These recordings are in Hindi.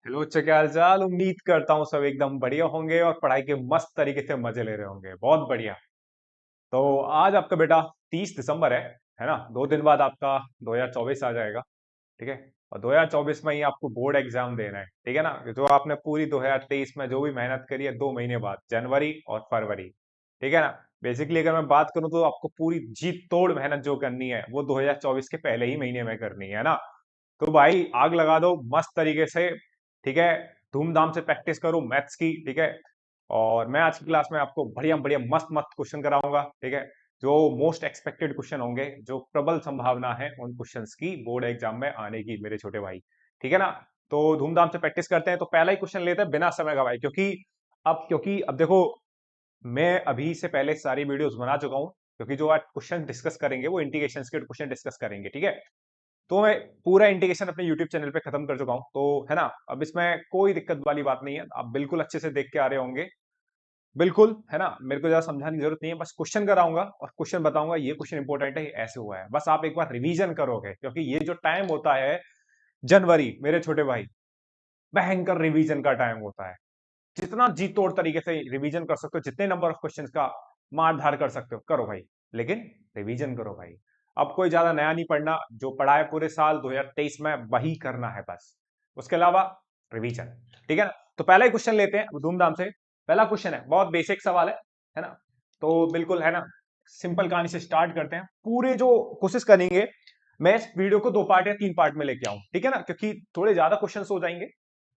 हेलो, अच्छा क्या हाल चाल। उम्मीद करता हूँ सब एकदम बढ़िया होंगे और पढ़ाई के मस्त तरीके से मजे ले रहे होंगे। बहुत बढ़िया। तो आज आपका बेटा 30 दिसंबर है ना। 2 दिन बाद आपका 2024 आ जाएगा। ठीक है। और 2024 में ही आपको बोर्ड एग्जाम देना है, ठीक है ना। जो आपने पूरी 2023 में जो भी मेहनत करी है, 2 महीने बाद जनवरी और फरवरी, ठीक है ना। बेसिकली अगर मैं बात करूं तो आपको पूरी जी तोड़ मेहनत जो करनी है वो 2024 के पहले ही महीने में करनी है ना। तो भाई आग लगा दो मस्त तरीके से। ठीक है। धूमधाम से प्रैक्टिस करो मैथ्स की, ठीक है। और मैं आज की क्लास में आपको बढ़िया बढ़िया मस्त मस्त क्वेश्चन कराऊंगा, ठीक है। जो मोस्ट एक्सपेक्टेड क्वेश्चन होंगे, जो प्रबल संभावना है उन क्वेश्चंस की बोर्ड एग्जाम में आने की, मेरे छोटे भाई। ठीक है ना। तो धूमधाम से प्रैक्टिस करते हैं। तो पहला ही क्वेश्चन लेते हैं बिना समय गवाए, क्योंकि अब देखो, मैं अभी से पहले सारी वीडियोस बना चुका हूं। क्योंकि जो आज क्वेश्चन डिस्कस करेंगे वो इंटीग्रेशन के क्वेश्चन डिस्कस करेंगे, ठीक है। तो मैं पूरा इंटीग्रेशन अपने यूट्यूब चैनल पे खत्म कर चुका हूं, तो है ना। अब इसमें कोई दिक्कत वाली बात नहीं है, आप बिल्कुल अच्छे से देख के आ रहे होंगे। बिल्कुल, है ना। मेरे को ज्यादा समझाने की जरूरत नहीं है, बस क्वेश्चन कराऊंगा और क्वेश्चन बताऊंगा, ये क्वेश्चन इंपॉर्टेंट है, ये ऐसे हुआ है। बस आप एक बार रिवीजन करोगे, क्योंकि ये जो टाइम होता है जनवरी, मेरे छोटे भाई, भयंकर रिवीजन का टाइम होता है। जितना जी तोड़ तरीके से रिवीजन कर सकते हो, जितने नंबर ऑफ क्वेश्चंस का मार धार कर सकते हो करो भाई। लेकिन रिवीजन करो भाई। अब कोई ज्यादा नया नहीं पढ़ना, जो पढ़ा है पूरे साल 2023 में वही करना है बस। उसके अलावा रिवीजन, ठीक है ना। तो पहला ही क्वेश्चन लेते हैं धूमधाम से। पहला क्वेश्चन है, बहुत बेसिक सवाल है ना। तो बिल्कुल, है ना, सिंपल कहानी से स्टार्ट करते हैं। पूरे जो कोशिश करेंगे, मैं इस वीडियो को 2 पार्ट या 3 पार्ट में लेके आऊं, ठीक है ना, क्योंकि थोड़े ज्यादा क्वेश्चन हो जाएंगे।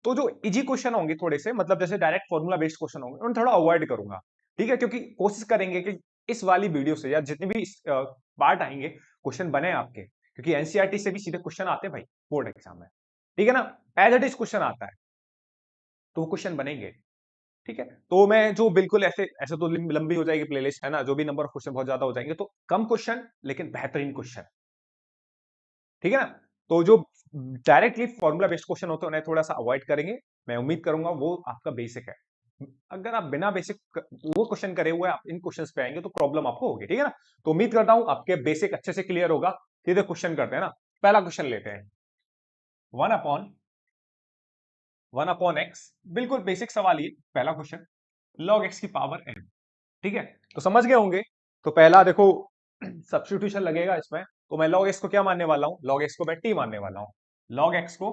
तो जो इजी क्वेश्चन होंगे थोड़े से, मतलब जैसे डायरेक्ट फॉर्मूला बेस्ड क्वेश्चन होंगे, उन्हें थोड़ा अवॉइड करूंगा। ठीक है, क्योंकि कोशिश करेंगे कि इस वाली वीडियो से या जितने भी पार्ट आएंगे, क्वेश्चन बने आपके, क्योंकि एनसीईआरटी से भी सीधे क्वेश्चन आते हैं भाई बोर्ड एग्जाम में। ठीक है ना। एज इट इज क्वेश्चन आता है, तो क्वेश्चन बनेंगे। ठीक है। तो मैं जो बिल्कुल ऐसे ऐसे तो लंबी हो जाएगी प्लेलिस्ट, है ना। जो भी नंबर ऑफ क्वेश्चन बहुत ज्यादा हो जाएंगे, तो कम क्वेश्चन लेकिन बेहतरीन क्वेश्चन। ठीक है ना। तो जो डायरेक्टली फॉर्मूला बेस्ड क्वेश्चन होते हैं उन्हें थोड़ा सा अवॉइड करेंगे। मैं उम्मीद करूंगा वो आपका बेसिक है। अगर आप बिना बेसिक वो क्वेश्चन करे हुए आप इन क्वेश्चंस पे आएंगे तो प्रॉब्लम आपको होगी, ठीक है ना। तो उम्मीद करता हूं आपके बेसिक अच्छे से क्लियर होगा। सीधे क्वेश्चन करते हैं ना। पहला क्वेश्चन लेते हैं। वन अपॉन एक्स, बिल्कुल बेसिक सवाल ही पहला क्वेश्चन। लॉग एक्स की पावर एन, ठीक है। तो समझ गए होंगे। तो पहला देखो, सब्स्टिट्यूशन लगेगा इसमें। तो मैं log x को क्या मानने वाला हूं, log x को मैं t मानने वाला हूं। log x को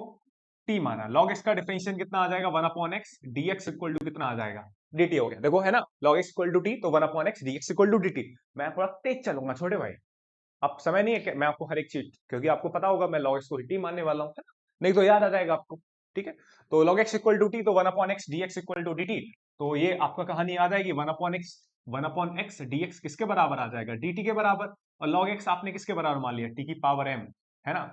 t माना, log x का डिफरेंशियल कितना आ जाएगा, 1/x dx इक्वल टू कितना आ जाएगा, dt हो गया। देखो, है ना, log x equal to t, तो 1/x dx equal to dt। मैं थोड़ा तेज चलूंगा छोटे भाई। अब समय नहीं है कि मैं आपको हर एक चीज, क्योंकि आपको पता होगा मैं log x को t मानने वाला हूं, है ना? नहीं तो याद आ जाएगा आपको। ठीक है। तो log x equal to t, तो 1/x dx equal to dt। तो ये आपका कहानी याद आएगी। 1/x dx किसके बराबर आ जाएगा, dt के बराबर। और log x आपने किसके बराबर मान लिया, t की पावर m, है ना।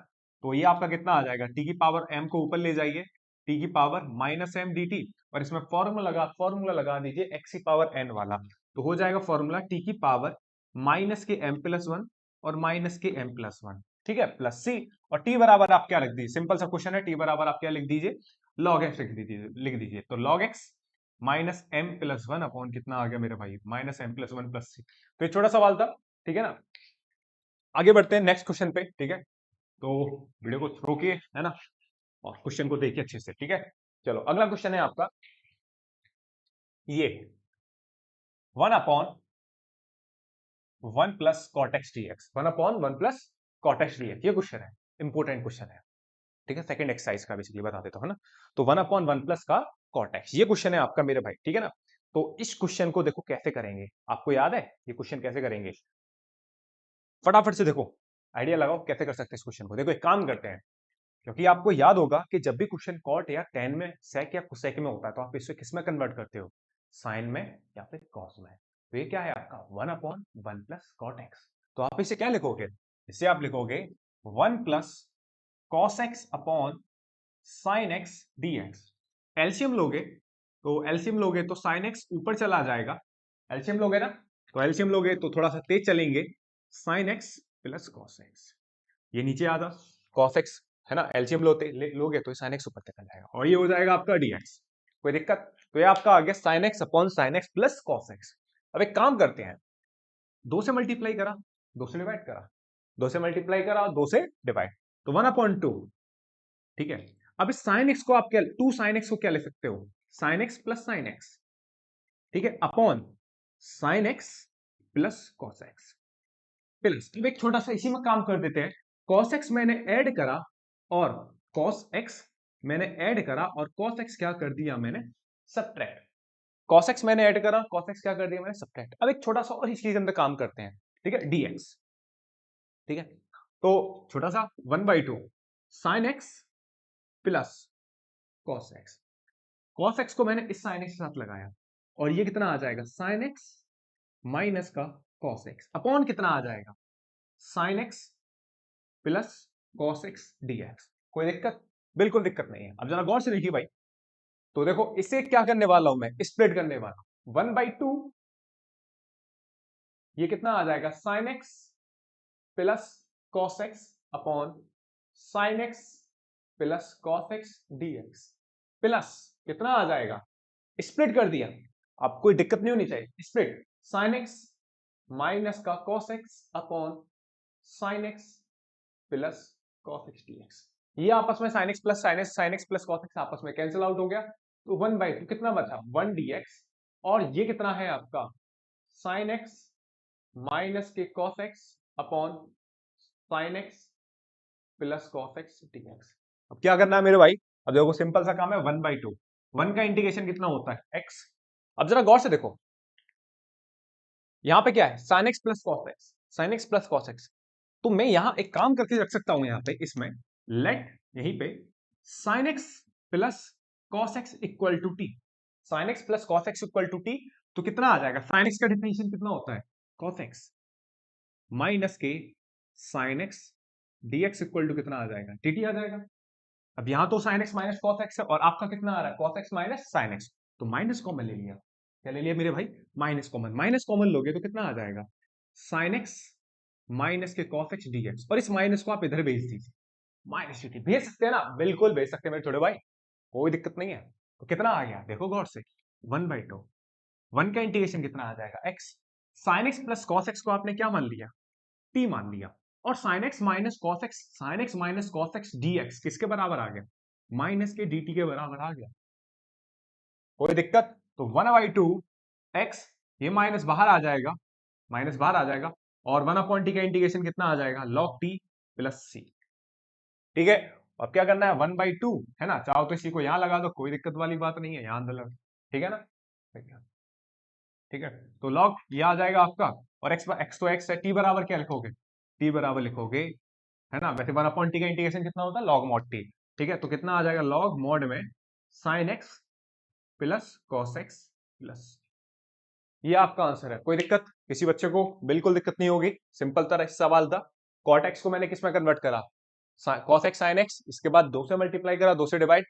तो ये आपका कितना आ जाएगा, t की पावर m को ऊपर ले जाइए, t की पावर माइनस एम dt। और इसमें फॉर्मूला लगा दीजिए x की पावर n वाला। तो हो जाएगा फॉर्मूला t की पावर माइनस के m+1 और माइनस के m+1, ठीक है, प्लस सी। और टी बराबर आप क्या लिख दीजिए, सिंपल सा क्वेश्चन है, टी बराबर आप क्या लिख दीजिए, लॉग एक्स लिख दीजिए। तो log x minus m+1 upon कितना आ गया मेरे भाई, माइनस m+1 प्लस सी। तो ये छोटा सवाल था, ठीक है ना। आगे बढ़ते हैं नेक्स्ट क्वेश्चन पे, ठीक है। तो वीडियो को रोकिए, है ना, और क्वेश्चन को देखिए अच्छे से, ठीक है। चलो अगला क्वेश्चन है आपका ये, 1/1 + cot x dx, 1/1 + cot x dx, ये क्वेश्चन है, इंपॉर्टेंट क्वेश्चन है। ठीक है, सेकंड एक्सरसाइज का बेसिकली बता देता हूं, है ना। तो 1/1 का कॉट एक्स, ये क्वेश्चन है आपका मेरे भाई, ठीक है ना। तो इस क्वेश्चन को देखो कैसे करेंगे, आपको याद है ये क्वेश्चन कैसे करेंगे, फटाफट से देखो, आइडिया लगाओ कैसे कर सकते हैं इस क्वेश्चन को। देखो एक काम करते हैं, क्योंकि आपको याद होगा कि जब भी क्वेश्चन कॉट या टेन में, सेक या कोसेक में होता है, तो आप इसे किस में कन्वर्ट करते हो, साइन में या फिर कॉस में। तो ये क्या है आपका 1/1 + cot x। तो आप इसे क्या लिखोगे, इसे आप लिखोगे 1 + cos x upon sin x dx। LCM लोगे, तो sin x ऊपर चला जाएगा, एलसीएम लोगे ना। तो एलसीएम लोगे तो थोड़ा सा तेज चलेंगे, sin x plus cos x, ये नीचे आता cos x, है ना। एलसीएम लोगे तो sin x ऊपर चला जाएगा, और ये हो जाएगा आपका dx। कोई दिक्कत, तो ये आपका आ गया sin x upon sin x plus cos x। अब एक काम करते हैं, 2 से मल्टीप्लाई करा, 2 से डिवाइड करा, 2 से डिवाइड, तो 1/2, ठीक है। अब इस साइन एक्स को आप क्या, 2 साइन एक्स को क्या लिख सकते हो, sine x plus sine x, ठीक है, upon sine x plus cos x plus, अब एक छोटा सा इसी में काम कर देते हैं, कॉस एक्स मैंने ऐड करा और कॉस एक्स मैंने ऐड करा और कॉस एक्स क्या कर दिया मैंने, सब्ट्रैक्ट। कॉस एक्स मैंने ऐड करा, कॉस एक्स क्या कर दिया मैंने, सब्ट्रैक्ट। अब एक छोटा सा और इस चीज के अंदर काम करते हैं, ठीक है, डीएक्स, ठीक है। तो छोटा सा 1/2 sine x plus cos x, cos x को मैंने इस साइन एक्स के साथ लगाया और ये कितना आ जाएगा, साइन एक्स माइनस का कॉस एक्स अपॉन कितना आ जाएगा, sine x plus cos x dx. कोई दिक्कत, बिल्कुल दिक्कत नहीं है। अब जरा गौर से देखिए भाई, तो देखो इसे क्या करने वाला हूं मैं, स्प्लिट करने वाला हूं, 1/2 ये कितना आ जाएगा, sine x plus cos x upon sine x plus cos x dx plus कितना आ जाएगा, स्प्लिट कर दिया, अब कोई दिक्कत नहीं होनी चाहिए, स्प्लिट साइन एक्स माइनस का cos x upon sine x plus cos x dx. ये आपस में sine x plus cos x आपस में कैंसिल आउट हो गया, तो 1/2 कितना बचा, 1 डीएक्स, और ये कितना है आपका, साइन एक्स माइनस के cos x upon sine x plus cos x dx. अब क्या करना है मेरे भाई, अब देखो सिंपल सा काम है, 1/2, 1 का इंटीग्रेशन कितना होता है, एक्स। अब जरा गौर से देखो, यहां पे क्या है, sine x plus cos x, sine x plus cos x, तो मैं यहां एक काम करके रख सकता हूं, यहां पे इसमें लेट यहीं पे sine x plus cos x equal to t, sine x plus cos x equal to t, तो कितना आ जाएगा, साइन एक्स का डिफिनेशन कितना होता है, कॉस एक्स माइनस के sine x dx equal to कितना आ जाएगा, टीटी आ जाएगा। अब यहां तो sine x minus cos x है और आपका कितना आ रहा है, cos x minus sine x, तो माइनस कॉमन ले लिया, क्या ले लिया मेरे भाई, माइनस कॉमन, माइनस कॉमन लोगे तो कितना आ जाएगा, साइन एक्स माइनस के कॉस एक्स डीएक्स, और इस माइनस को आप इधर भेज दीजिए, माइनस टी भेज सकते हैं ना, बिल्कुल भेज सकते हैं मेरे छोटे भाई, कोई दिक्कत नहीं है। तो कितना आ गया देखो गौर से, 1/2, 1 का इंटीग्रेशन कितना आ जाएगा, x, sine x plus cos x को आपने क्या मान लिया, टी मान लिया, और sine x minus cos x dx किसके बराबर आ गया, माइनस के dt के बराबर आ गया, कोई दिक्कत। तो 1/2 एक्स, ये माइनस बाहर आ जाएगा, माइनस बाहर आ जाएगा, और 1/t का इंटीग्रेशन कितना आ जाएगा, log t प्लस सी, ठीक है। अब क्या करना है, 1/2 है ना, चाहो तो इसी को यहां लगा दो, कोई दिक्कत वाली बात नहीं है, यहां अंदर लगा, ठीक है ना, ठीक है। तो log ये आ जाएगा आपका, और एक्स तो एक्स है, टी बराबर क्या लिखोगे, टी बराबर लिखोगे, है ना, वैसे 1/t का इंटीग्रेशन कितना होता है, log mod t, ठीक है, तो कितना आ जाएगा, log mod में sine x plus cos x plus, ये आपका आंसर है। कोई दिक्कत किसी बच्चे को, बिल्कुल दिक्कत नहीं होगी, सिंपल तरह से सवाल था। कॉट एक्स को मैंने किस में कन्वर्ट करा, कॉस एक्स साइन एक्स, इसके बाद 2 से मल्टीप्लाई करा, 2 से डिवाइड,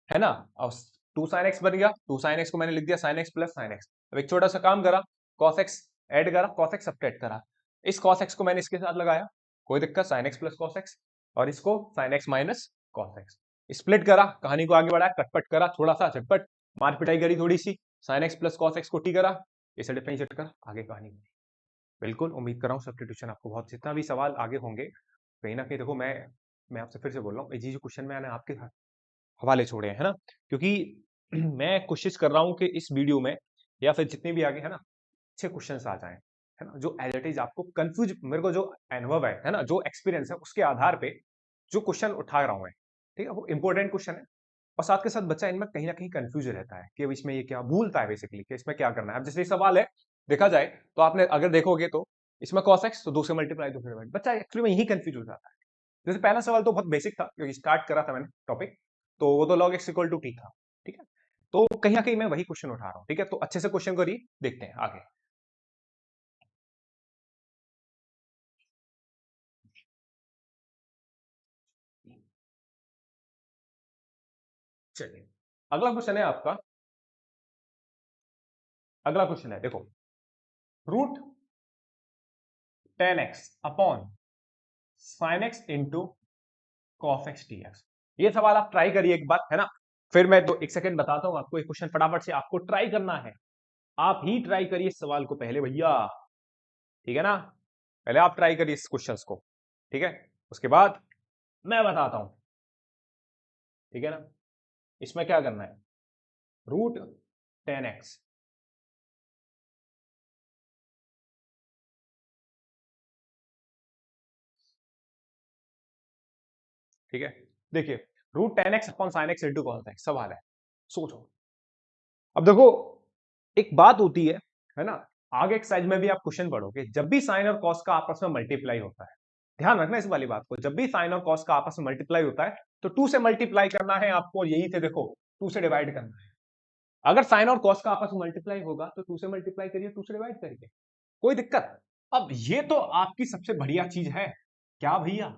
है ना, और 2 साइन एक्स बन गया, 2 साइन एक्स को मैंने लिख दिया sine x plus sine x. अब एक छोटा सा काम करा, कॉस एक्स ऐड करा, कॉस एक्स सब्ट्रैक्ट करा, इस कॉस एक्स को मैंने इसके साथ लगाया, कोई दिक्कत, sine x plus cos x, और इसको sign x minus cos x, split करा, कहानी को आगे बढ़ाया, कटपट करा, थोड़ा सा झटपट मार पिटाई करी थोड़ी सी, sine x plus cos x को टी करा, इसे डिफरेंशिएट कर, आगे कहानी बढ़ी। बिल्कुल उम्मीद कर रहा हूँ सब्स्टिट्यूशन आपको बहुत, जितना भी सवाल आगे होंगे कहीं ना कहीं, देखो मैं आपसे फिर से बोल रहा हूँ, ये जो क्वेश्चन मैंने आपके हवाले छोड़े हैं, है ना, क्योंकि मैं कोशिश कर रहा हूँ कि इस वीडियो में या फिर जितने भी आगे है ना, अच्छे क्वेश्चंस आ जाएं, है ना, जो एज इट इज आपको कंफ्यूज, मेरे को जो अनुभव है ना, जो एक्सपीरियंस है उसके आधार पे जो क्वेश्चन उठा रहा हूँ, ठीक है, वो इंपॉर्टेंट क्वेश्चन है, और साथ के साथ बच्चा इनमें कहीं ना कहीं कंफ्यूज रहता है कि अब इसमें ये क्या भूलता है बेसिकली, कि इसमें क्या करना है। अब जैसे सवाल है, देखा जाए तो आपने अगर देखोगे तो इसमें cos x तो 2 से मल्टीप्लाई, 2 से डिवाइड, बच्चा एक्चुअली में यही कंफ्यूज हो जाता है। जैसे पहला सवाल तो बहुत बेसिक था, क्योंकि स्टार्ट करा था मैंने टॉपिक, तो वो तो log x equal to t था, ठीक है, तो कहीं ना कहीं मैं वही क्वेश्चन उठा रहा हूँ, ठीक है, तो अच्छे से क्वेश्चन करिए, देखते हैं आगे। चलिए, अगला क्वेश्चन है आपका, अगला क्वेश्चन है देखो, root 10x upon sine x into cos x dx, ये सवाल आप ट्राई करिए एक बार, है ना, फिर मैं तो एक सेकंड बताता हूं आपको, एक क्वेश्चन फटाफट से आपको ट्राई करना है, आप ही ट्राई करिए इस सवाल को पहले भैया, ठीक है ना, पहले आप ट्राई करिए इस क्वेश्चंस को, ठीक है, उसके बाद मैं बताता हूं। ठीक है ना। इसमें क्या करना है, रूट 10x, ठीक है। देखिए root 10x upon sine x into cos x, सवाल है, सोचो। अब देखो एक बात होती है ना, आगे एक्सरसाइज में भी आप क्वेश्चन पढ़ोगे, जब भी साइन और कॉस का आपस में मल्टीप्लाई होता है, ध्यान रखना इस वाली बात को, जब भी साइन और कॉस का आपस में मल्टीप्लाई होता है तो 2 से मल्टीप्लाई करना है आपको, यही से देखो 2 से डिवाइड करना है। अगर साइन और कॉस का आपस में मल्टीप्लाई होगा तो 2 से मल्टीप्लाई करिए, 2 से डिवाइड करिए, कोई दिक्कत। अब ये तो आपकी सबसे बढ़िया चीज है, क्या भैया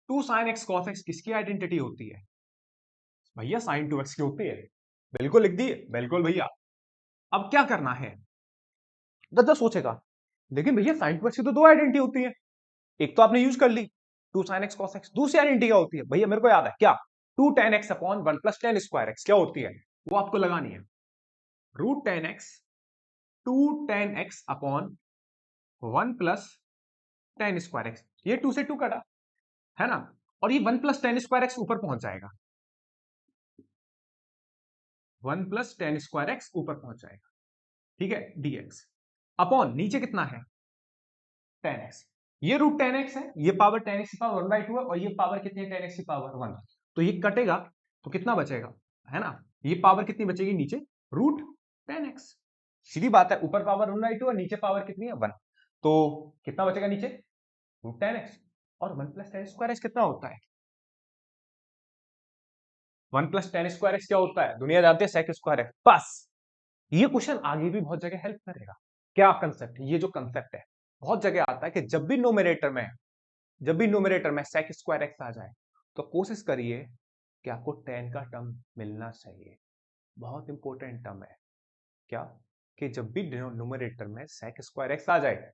2 साइन एक्स कॉस एक्स किसकी आइडेंटिटी होती है भैया, साइन 2x की होती है, बिल्कुल लिख दिए, बिल्कुल भैया। अब क्या करना है, दस सोचेगा, लेकिन भैया साइन 2x की तो दो आइडेंटिटी होती है, एक तो आपने यूज कर ली 2 साइन एक्स कॉस एक्स, दूसरी आइडेंटिटी क्या होती है भैया, मेरे को याद है क्या, 2 tan x upon 1 plus tan square x, क्या होती है वो आपको लगानी है, root 10x 2 tan x upon 1 plus tan square x, ये 2 से 2 कटा है ना, और ये 1 प्लस टेन स्क्वायर एक्स ऊपर पहुंच जाएगा, 1 प्लस टेन स्क्वायर एक्स ऊपर पहुंच जाएगा, ठीक है, dx अपॉन नीचे कितना है 10x, ये रूट 10x है, ये पावर 10x की पावर 1/2 है, और ये पावर कितनी है 10x की पावर 1, तो ये कटेगा तो कितना बचेगा, है ना, ये पावर कितनी बचेगी नीचे, रूट 10x, सीधी बात है, ऊपर पावर 1/2 और नीचे पावर कितनी है 1, तो कितना बचेगा नीचे रूट 10x, और 1 प्लस टेन स्क्वायर एक्स कितना होता है, 1 प्लस टेन स्क्वायर एक्स क्या होता है, दुनिया जानती है सेक स्क्वायर एक्स, बस। ये क्वेश्चन आगे भी बहुत जगह हेल्प करेगा, क्या कंसेप्ट, ये जो कंसेप्ट है बहुत जगह आता है कि जब भी न्यूमरेटर में sec स्क्वायर एक्स आ जाए तो कोशिश करिए कि आपको tan का टर्म मिलना चाहिए, बहुत इंपॉर्टेंट टर्म है, क्या कि जब भी न्यूमरेटर में sec स्क्वायर एक्स आ जाए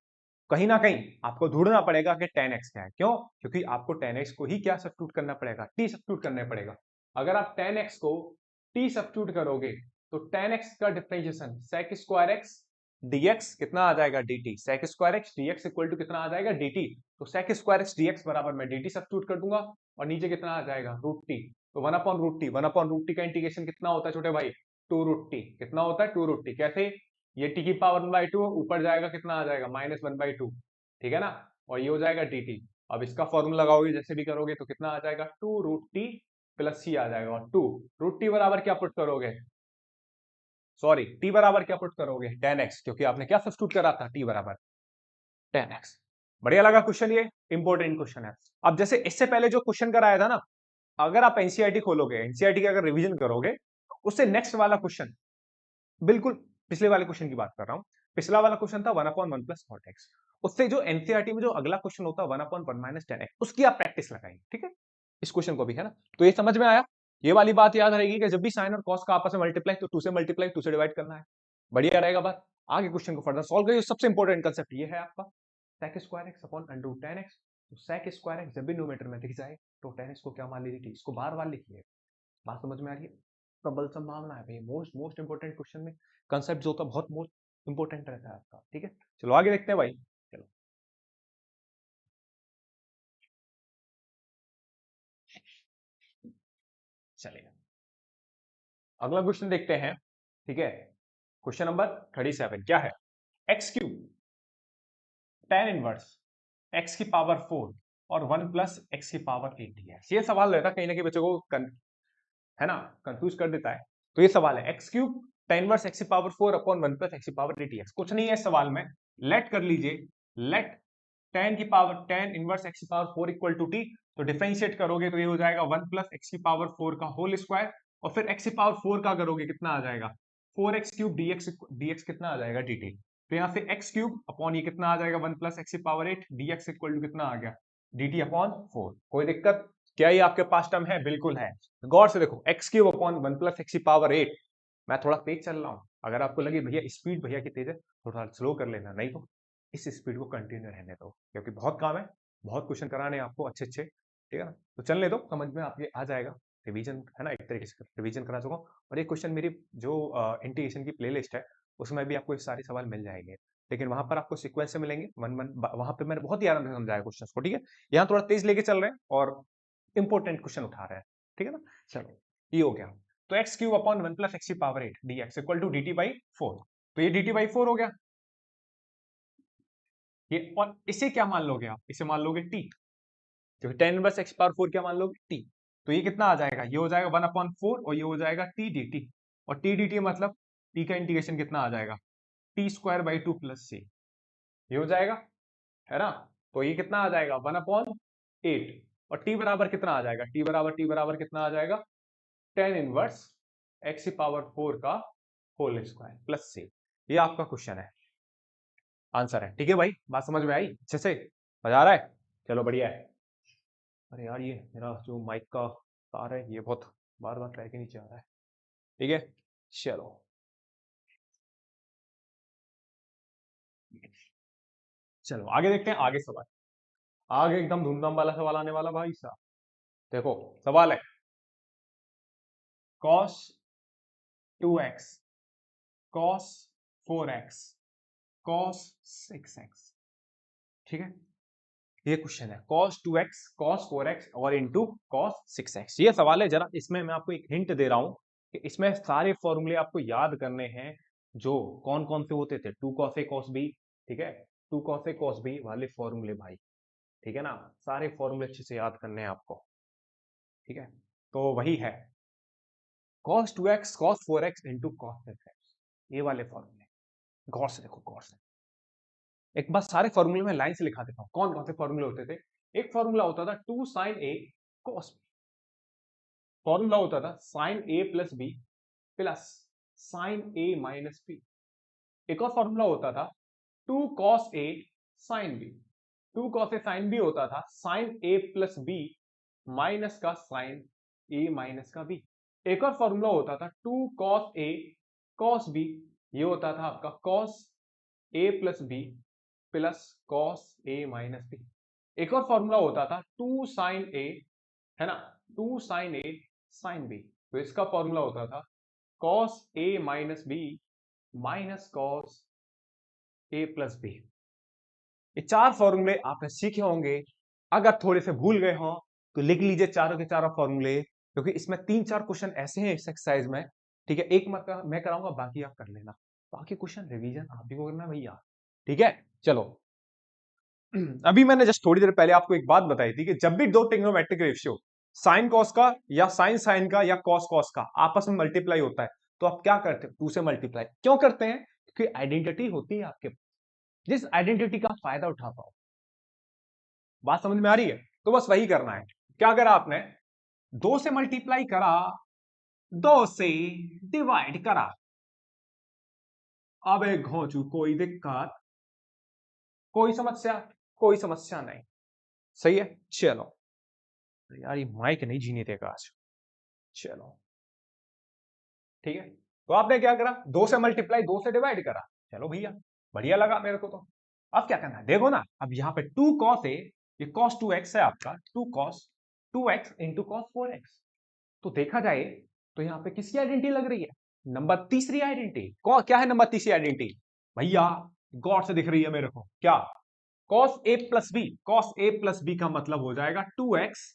कहीं ना कहीं आपको ढूंढना पड़ेगा कि tan x क्या है, क्यों, क्योंकि आपको tan x को ही क्या सब्स्टिट्यूट करना पड़ेगा, t सब्स्टिट्यूट करना पड़ेगा। अगर आप tan x को t सब्स्टिट्यूट करोगे तो tan x का differentiation sec square x dx कितना आ जाएगा dt, sec square x dx equal to कितना आ जाएगा dt, तो sec स्क्वायर एक्स dx बराबर मैं dt सब्स्टिट्यूट कर दूंगा, और नीचे कितना आ जाएगा रूट टी, तो वन अपॉन रूट टी का इंटीग्रेशन कितना होता है छोटे भाई, टू रूट टी, कितना होता है टू रूट टी, कैसे, ये टी की पावर 1/2 ऊपर जाएगा कितना आ जाएगा -1/2, ठीक है ना, और ये हो जाएगा dt, अब इसका फॉर्मूला लगाओगे जैसे भी करोगे तो कितना आ जाएगा टू रूट टी प्लस सी आ जाएगा, और टू रूट टी बराबर क्या पुट करोगे, सॉरी टी बराबर क्या पुट करोगे 10x, क्योंकि आपने क्या सब्स्टिट्यूट करा था टी बराबर 10x। बढ़िया लगा क्वेश्चन, ये इंपॉर्टेंट क्वेश्चन है। अब जैसे इससे पहले जो क्वेश्चन कराया था ना, अगर आप एनसीईआरटी खोलोगे, एनसीईआरटी का अगर रिवीजन करोगे, उससे नेक्स्ट वाला क्वेश्चन बिल्कुल पिछले वाले क्वेश्चन की बात कर रहा हूं, पिछला वाला क्वेश्चन था 1/1 प्लस कॉट एक्स, उससे जो एनसीईआरटी में जो अगला क्वेश्चन होता है 1/1 माइनस टेन एक्स, उसकी आप प्रैक्टिस लगाएंगे, ठीक है, इस क्वेश्चन को भी, है ना, तो ये समझ में आया, ये वाली बात याद रहेगी कि जब भी साइन और कॉस का आपस में मल्टीप्लाई तो 2 से मल्टीप्लाई 2 से डिवाइड करना है, बढ़िया रहेगा बात। आगे क्वेश्चन को फर्दर सॉल्व करिए, सबसे इंपॉर्टेंट कंसेप्ट ये है आपका sec square x upon under root 10x, तो sec स्क्वायर एक्स जब भी न्यूमरेटर में दिख जाए तो 10x को क्या मान लीजिए, इसको बार बार लिखिए, बात समझ में आ रही है, प्रबल संभावना है भाई, मोस्ट मोस्ट इंपोर्टेंट क्वेश्चन में कंसेप्ट जो होता है बहुत मोस्ट इंपोर्टेंट रहता है आपका, ठीक है, चलो आगे देखते हैं भाई, चलो चलेगा, अगला क्वेश्चन देखते हैं, ठीक है, क्वेश्चन नंबर 37 क्या है, x cube tan inverse x की पावर 4 और 1 प्लस एक्स की पावर 8 है, ये सवाल रहता है कहीं ना कहीं बच्चों को है ना, कंफ्यूज कर देता है, तो ये सवाल है x cube tan inverse x की पावर 4 अपॉन 1 प्लस एक्स की पावर 8, कुछ नहीं है इस सवाल में, लेट कर लीजिए, लेट tan इनवर्स एक्स की पावर 4 इक्वल टू टी, तो डिफरेंशिएट करोगे तो ये हो जाएगा 1 प्लस एक्स की पावर 4 का होल स्क्वायर, और फिर एक्स की पावर 4 का करोगे कितना आ जाएगा 4x क्यूब dx कितना आ जाएगा dt, तो यहाँ से एक्स क्यूब अपॉन ये कितना आ जाएगा 1 प्लस एक्स की पावर 8 dx इक्वल टू कितना आ गया dt अपॉन 4, कोई दिक्कत, क्या ये आपके पास टर्म है, बिल्कुल है, गौर से देखो x cube upon 1 plus X की पावर 8, मैं थोड़ा तेज चल रहा हूँ, अगर आपको लगे भैया स्पीड भैया की तेज है थोड़ा स्लो कर लेना, नहीं तो इस स्पीड को कंटिन्यू रहने दो, क्योंकि बहुत काम है, बहुत क्वेश्चन कराने हैं आपको अच्छे अच्छे, ठीक है ना, तो चलने दो, समझ में आपके आ जाएगा, रिवीजन है ना, एक तरीके से रिवीजन करा चुका हूँ, और ये क्वेश्चन मेरी जो इंटीग्रेशन की प्लेलिस्ट है उसमें भी आपको ये सारे सवाल मिल जाएंगे, लेकिन वहां पर आपको सीक्वेंस से मिलेंगे वन वन, वहां पे मैंने बहुत ही आराम से समझाया क्वेश्चन को, ठीक है, यहाँ थोड़ा तेज लेके चल रहे हैं, और इंपॉर्टेंट क्वेश्चन उठा रहे हैं, ठीक है ना। चलो ये हो गया। तो X cube upon 1 plus X की power 8 D X equal to D T by 4। तो ये डी टी बाई 4 हो गया ये, और इसे क्या मान लोगे आप, इसे मान लोगे टी, क्योंकि टेन इनवर्स एक्स पावर 4 क्या मान लोगे, टी। तो ये कितना आ जाएगा, ये हो जाएगा 1/4 और ये हो जाएगा टी डी टी, और टी डी टी मतलब टी का इंटीग्रेशन कितना आ जाएगा, टी स्क्वायर बाई 2 प्लस सी, ये हो जाएगा, है ना। तो ये कितना आ जाएगा 1/8, और टी बराबर कितना आ जाएगा, टी बराबर कितना आ जाएगा, टेन इनवर्स एक्स पावर 4 का होल स्क्वायर प्लस सी। ये आपका क्वेश्चन है, आंसर है, ठीक है भाई। बात समझ में आई अच्छे से, मजा आ रहा है, चलो बढ़िया है। अरे यार ये मेरा जो माइक का तार है ये बहुत बार बार ट्राई के नीचे आ रहा है, ठीक है। चलो चलो आगे देखते हैं, आगे सवाल, आगे एकदम धूमधाम वाला सवाल आने वाला भाई साहब। देखो सवाल है, cos 2x, cos 4x, cos 6x, ठीक है। ये क्वेश्चन है cos 2x, cos 4x और इंटू cos 6x। ये सवाल है, जरा इसमें मैं आपको एक हिंट दे रहा हूं कि इसमें सारे फॉर्मूले आपको याद करने हैं, जो कौन कौन से होते थे, 2 cos a cos b, ठीक है, 2 cos a cos b वाले फॉर्मूले भाई, ठीक है ना, सारे फॉर्मूले अच्छे से याद करने हैं आपको, ठीक है। तो वही है cos 2x, cos 4x into cos 6x, ये वाले फॉर्मूले गौर से देखो, गौर से। एक बार सारे फॉर्मूले में लाइन से लिखा देता हूं, कौन कौन से फॉर्मूले होते थे। एक फॉर्मूला होता था 2 sin a cos b, formula होता था sin a प्लस बी प्लस sin a माइनस बी। एक और फॉर्मूला होता था 2 cos a sin b, 2 cos a sin b होता था sin a plus B minus का sin a माइनस का b। एक और फॉर्मूला होता था 2 cos a cos b, ये होता था आपका cos a plus b plus cos a minus b। एक और फॉर्मूला होता था 2 sin a, है ना, 2 sin a sin b, तो इसका फॉर्मूला होता था cos a minus b minus cos a plus b। ये चार फॉर्मूले आपने सीखे होंगे, अगर थोड़े से भूल गए हो तो लिख लीजिए चारों के चारों फॉर्मूले, क्योंकि इसमें 3-4 क्वेश्चन ऐसे हैं इस एक्सरसाइज में, ठीक है। एक मैं कराऊंगा, बाकी आप कर लेना, बाकी क्वेश्चन रिवीजन आप ही को करना भैया, ठीक है। चलो अभी मैंने जस्ट थोड़ी देर पहले आपको एक बात बताई थी कि जब भी दो ट्रिग्नोमेट्रिक रेशियो साइन कॉस का या साइन साइन का या कॉस कॉस का आपस में मल्टीप्लाई होता है, तो आप क्या करते हैं, 2 से मल्टीप्लाई क्यों करते हैं, क्योंकि आइडेंटिटी होती है आपके, जिस आइडेंटिटी का फायदा उठा पाओ। बात समझ में आ रही है, तो बस वही करना है। क्या करा आपने, 2 से मल्टीप्लाई करा, 2 से डिवाइड करा, अब एक घोंचू कोई दिक्कत, कोई समस्या, कोई समस्या नहीं, सही है। चलो यार ये माइक नहीं जीने देगा आज, चलो ठीक है। तो आपने क्या करा, 2 से मल्टीप्लाई, 2 से डिवाइड करा, चलो भैया बढ़िया लगा मेरे को। तो अब क्या करना है, देखो ना, अब यहाँ पे 2 cos a, ये cos 2x है आपका, 2 cos 2x into cos 4x। तो देखा जाए तो यहाँ पे किसकी आइडेंटिटी लग रही है, नंबर तीसरी आइडेंटिटी। क्या है नंबर तीसरी आइडेंटिटी भैया, गौर से दिख रही है मेरे को, क्या, cos a plus B, cos a plus B का मतलब हो जाएगा 2x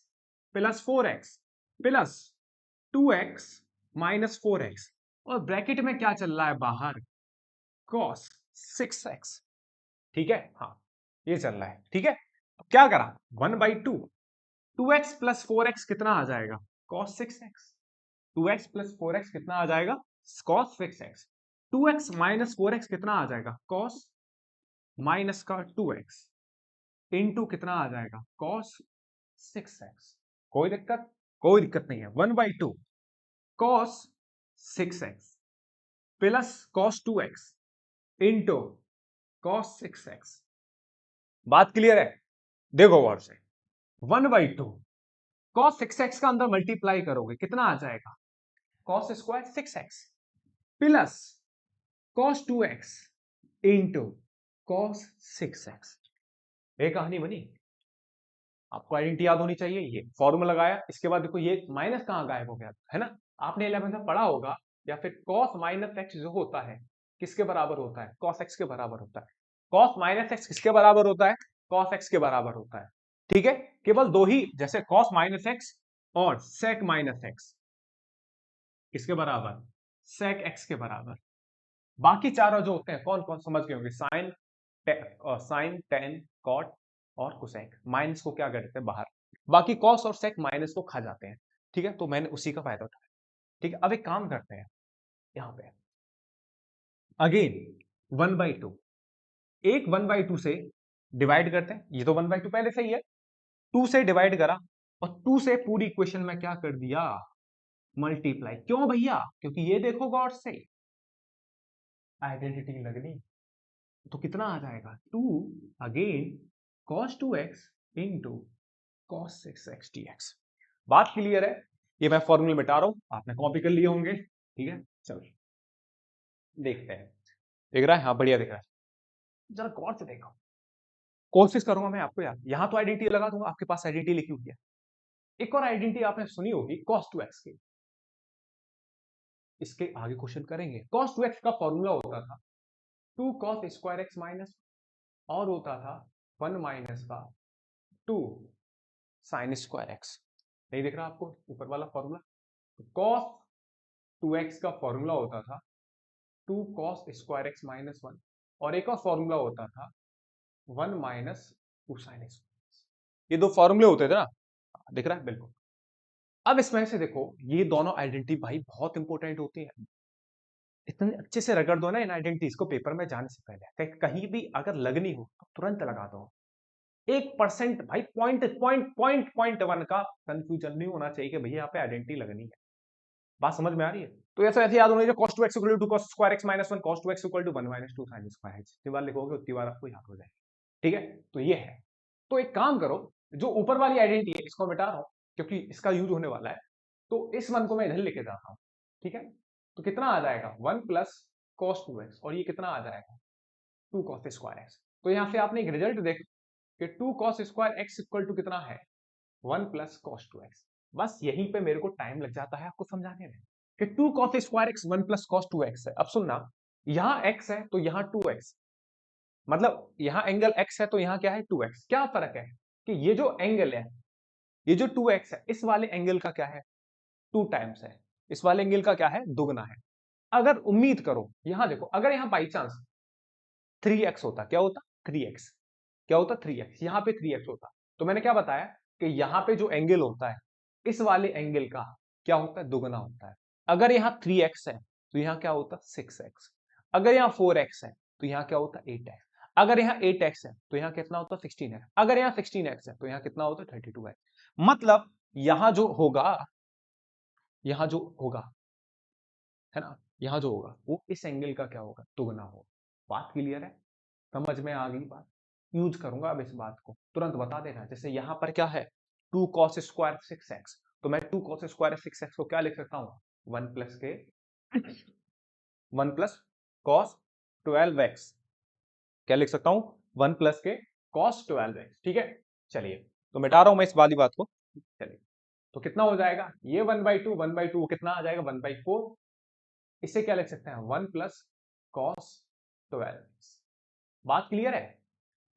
plus 4x plus 2x minus 4x, और ब्रैकेट में क्या चल रहा है बाहर, cos 6x, ठीक है, हाँ ये चल रहा है, ठीक है। तो क्या करा, 1/2, 2x प्लस 4x कितना आ जाएगा, cos 6x, 2x plus 4x कितना आ जाएगा, cos 6x, 2x minus 4x कितना आ जाएगा, cos माइनस का 2x इंटू कितना आ जाएगा, cos 6x। कोई दिक्कत, कोई दिक्कत नहीं है। 1/2 cos 6x plus cos 2x into cos 6x। बात क्लियर है, देखो गौर से, 1/2 cos 6x का अंदर मल्टीप्लाई करोगे कितना आ जाएगा, cos square 6x plus cos 2x into cos 6x। ये कहानी बनी। आपको आइडेंटिटी याद होनी चाहिए, ये फॉर्मूला लगाया, इसके बाद देखो ये माइनस कहां गायब हो गया, है ना। आपने 11 में पढ़ा होगा, या फिर cos माइनस एक्स जो होता है किसके बराबर होता है, cos x के बराबर होता है। cos माइनस एक्स किसके बराबर होता है, cos x के बराबर होता है। ठीक है, केवल दो ही, जैसे कॉस माइनस एक्स और सेक माइनस एक्स किसके बराबर, सेक एक्स के बराबर। बाकी चारों जो होते हैं कौन कौन समझ गए होंगे, साइन, साइन, टेन, कॉट और कोसेक। माइनस को क्या करते हैं बाहर, बाकी कॉस और सेक माइनस को खा जाते हैं। ठीक है, तो मैंने उसी का फायदा उठाया। ठीक है, अब एक काम करते हैं, यहां पे अगेन 1/2, एक 1/2 से डिवाइड करते हैं, ये तो 1/2 पहले से ही है, 2 से डिवाइड करा और 2 से पूरी इक्वेशन में क्या कर दिया, मल्टीप्लाई। क्यों भैया, क्योंकि ये देखो गौर से, आइडेंटिटी लगनी। तो कितना आ जाएगा, 2 again cos 2x into cos 6x dx। बात क्लियर है, ये मैं फॉर्मूले मिटा रहा हूं, आपने कॉपी कर लिए होंगे। ठीक है, चलो देखते हैं, दिख रहा है, हाँ बढ़िया दिख रहा है। जरा गौर से देखो, कोशिश करूंगा मैं आपको यार, यहां तो आइडेंटिटी लगा दूंगा, आपके पास आइडेंटिटी लिखी हुई है। एक और आइडेंटिटी आपने सुनी होगी cos 2x की, इसके आगे क्वेश्चन करेंगे। cos 2x का फॉर्मूला होता था 2 cos स्क्वायर एक्स माइनस, और होता था 1 माइनस का 2 साइन स्क्वायर एक्स। नहीं दिख रहा आपको ऊपर वाला फॉर्मूला, cos 2x का फॉर्मूला होता था 2 cos स्क्वायर एक्स माइनस 1, और एक और फॉर्मूला होता था 1 माइनस 2 साइन एक्स। ये दो फॉर्मूले होते थे ना, दिख रहा है बिल्कुल। अब इसमें से देखो, ये दोनों आइडेंटिटी भाई बहुत इंपॉर्टेंट होती है, इतने अच्छे से रगड़ दो ना इन आइडेंटिटीज को पेपर में जाने से पहले, कहीं भी अगर लगनी हो तो तुरंत लगा दो। 1% भाई, पॉइंट 1 का कंफ्यूजन नहीं होना चाहिए कि भैया यहाँ पे आइडेंटिटी लगनी है। बात समझ में आ रही है? तो ऐसे ऐसे याद होना चाहिए, cos 2x equal to cos square x minus 1, cos 2x equal to 1 minus 2 sin square x। जितनी बार लिखोगे उतनी बार आपको याद हो जाएगा। ठीक है, तो ये है। तो एक काम करो, जो ऊपर वाली आइडेंटिटी है इसको मिटा रहा हूं क्योंकि इसका यूज होने वाला है, तो इस 1 को मैं इधर लेके जाता हूं। ठीक है, तो कितना आ जाएगा 1 प्लस cos 2x, और ये कितना आ जाएगा 2 cos स्क्वायर x। तो यहां से आपने एक रिजल्ट देख कि 2 cos square x equal to कितना है 1 प्लस cos 2x। बस यहीं पे मेरे को टाइम लग जाता है आपको समझाने में कि 2 cos square x 1 plus cos 2x है। अब सुनना, यहां x है तो यहां 2x, मतलब यहां एंगल x है तो यहां क्या है 2x। क्या फर्क है कि ये जो एंगल है, ये जो 2x है, इस वाले एंगल का क्या है 2 टाइम्स है, इस वाले एंगल का क्या है दुगना है। अगर उम्मीद करो, यहां देखो, अगर यहां बाई चांस 3x होता, क्या होता 3x, क्या होता 3x, यहां पे 3x होता, तो मैंने क्या बताया कि यहां पे जो एंगल होता है इस वाले एंगल का क्या होता है दुगना होता है। अगर यहां 3x है तो यहां क्या होता 6x, अगर यहां 4x है तो यहां क्या होता 8x, अगर यहां 8x है तो यहां कितना होता 16x, अगर यहां 16x है तो यहां कितना होता 32x। मतलब यहां जो होगा, यहां जो होगा, है ना, यहां जो होगा वो इस एंगल का क्या होगा दुगना होगा। बात क्लियर है, समझ में आ गई बात? यूज करूंगा अब इस बात को, तुरंत बता देना। जैसे यहां पर क्या है 2 cos स्क्वायर 6x, तो मैं 2 cos स्क्वायर 6x को क्या लिख सकता हूं 1 प्लस के 1 प्लस cos 12x, क्या लिख सकता हूं 1 प्लस के cos 12x। ठीक है, चलिए तो मिटा रहा हूं मैं इस वाली बात को। चलिए, तो कितना हो जाएगा ये 1/2 कितना आ जाएगा 1/4। इसे क्या लिख सकते हैं 1 प्लस cos 12x। बात क्लियर है?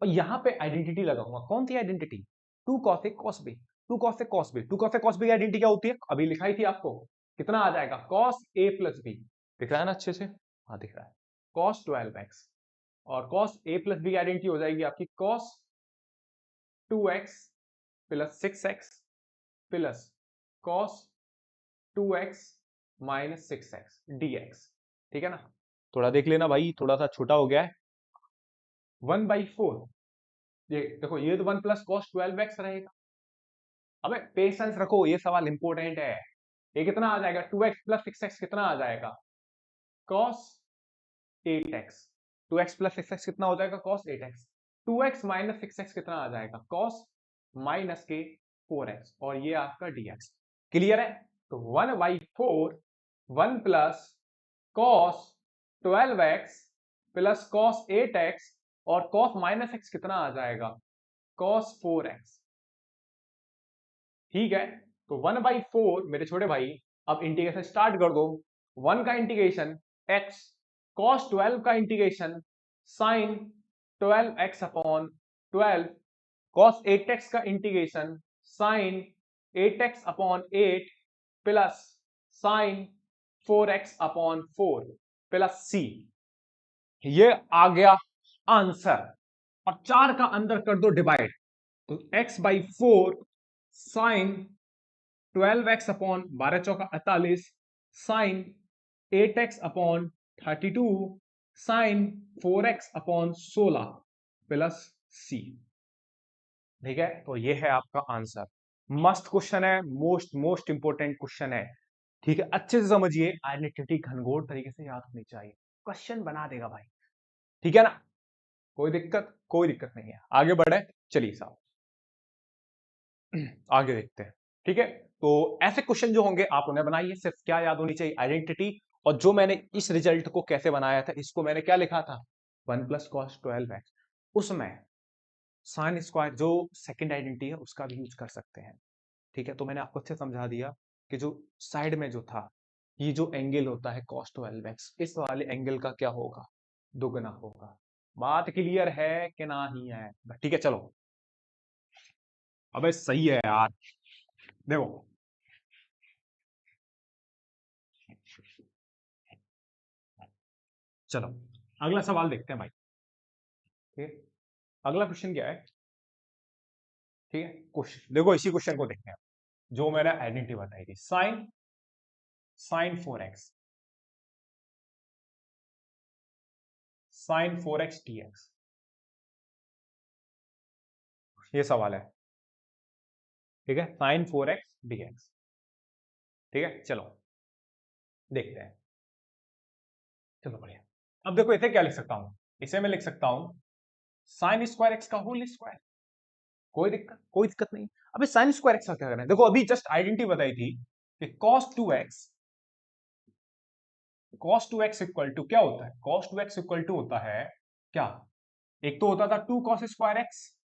और यहां पे आइडेंटिटी लगाऊंगा, कौन सी identity 2 cos A cos B, 2 cos A cos B, 2 cos A cos B की आइडेंटिटी क्या होती है अभी लिखाई थी आपको, कितना आ जाएगा cos A प्लस B। दिख रहा है ना अच्छे से, हाँ दिख रहा है, cos 12x, और cos A प्लस B की आइडेंटिटी हो जाएगी आपकी cos 2x plus 6x plus cos 2x minus 6x dx। ठीक है ना, थोड़ा देख लेना भाई, थोड़ा सा छोटा हो गया है। 1/4, ये देखो, ये तो 1 प्लस cos 12x रहेगा। अबे पेशेंस रखो, ये सवाल इंपॉर्टेंट है। ये कितना आ जाएगा 2x प्लस 6x कितना आ जाएगा cos 8x, 2x plus 6x कितना हो जाएगा cos 8x, 2x minus 6x कितना आ जाएगा cos माइनस के 4x, और ये आपका dx। क्लियर है? तो 1/4 1 plus cos 12x plus cos 8x, और cos माइनस x कितना आ जाएगा cos 4x। ठीक है, तो 1/4 मेरे छोटे भाई, अब इंटीग्रेशन स्टार्ट कर दो। 1 का इंटीग्रेशन x, cos 12 का integration sin 12x upon 12, cos 8x का integration sin 8x upon 8 plus sin 4x upon 4 plus c, ये आ गया आंसर। और 4 का अंदर कर दो डिवाइड, तो x by 4 sign 12x upon 12 चौका 48 sine 8x upon 32 sine 4x upon 16 plus c। ठीक है, तो ये है आपका आंसर। मस्त क्वेश्चन है, मोस्ट मोस्ट इंपोर्टेंट क्वेश्चन है। ठीक है, अच्छे से समझिए, आइडेंटिटी घनघोर तरीके से याद होनी चाहिए, क्वेश्चन बना देगा भाई। ठीक है ना, कोई दिक्कत नहीं है। आगे बढ़े, चलिए साहब आगे देखते हैं। ठीक है, तो ऐसे क्वेश्चन जो होंगे आप उन्हें बनाइए। सिर्फ क्या याद होनी चाहिए, आइडेंटिटी। और जो मैंने इस रिजल्ट को कैसे बनाया था, इसको मैंने क्या लिखा था, 1 प्लस कॉस 12x, उसमें साइन स्क्वायर जो सेकंड आइडेंटिटी है उसका भी यूज कर सकते हैं। ठीक है, तो मैंने आपको अच्छे समझा दिया कि जो साइड में जो था, ये जो एंगल होता है cos 12x, इस वाले एंगल का क्या होगा, दोगुना होगा। बात क्लियर है कि नहीं है? ठीक है, चलो। अबे सही है यार, देखो चलो अगला सवाल देखते हैं भाई। ठीक है, अगला क्वेश्चन क्या है? ठीक है, क्वेश्चन देखो, इसी क्वेश्चन को देखते हैं जो मैंने आइडेंटिटी बताई थी, sign sign 4x, sign 4x dx, ये सवाल है। ठीक है, साइन 4x dx। ठीक है, चलो देखते हैं। चलो बढ़िया। अब देखो इसे क्या लिख सकता हूं, इसे मैं लिख सकता हूं साइन स्क्वायर एक्स का होल स्क्वायर। कोई दिक्कत नहीं। अबे साइन स्क्वायर एक्स का क्या करना है, देखो अभी जस्ट आइडेंटिटी बताई थी कि cos 2x इक्वल टू क्या होता है, cos 2x इक्वल टू होता है क्या, एक तो होता था 2 cos स्क्वायर एक्स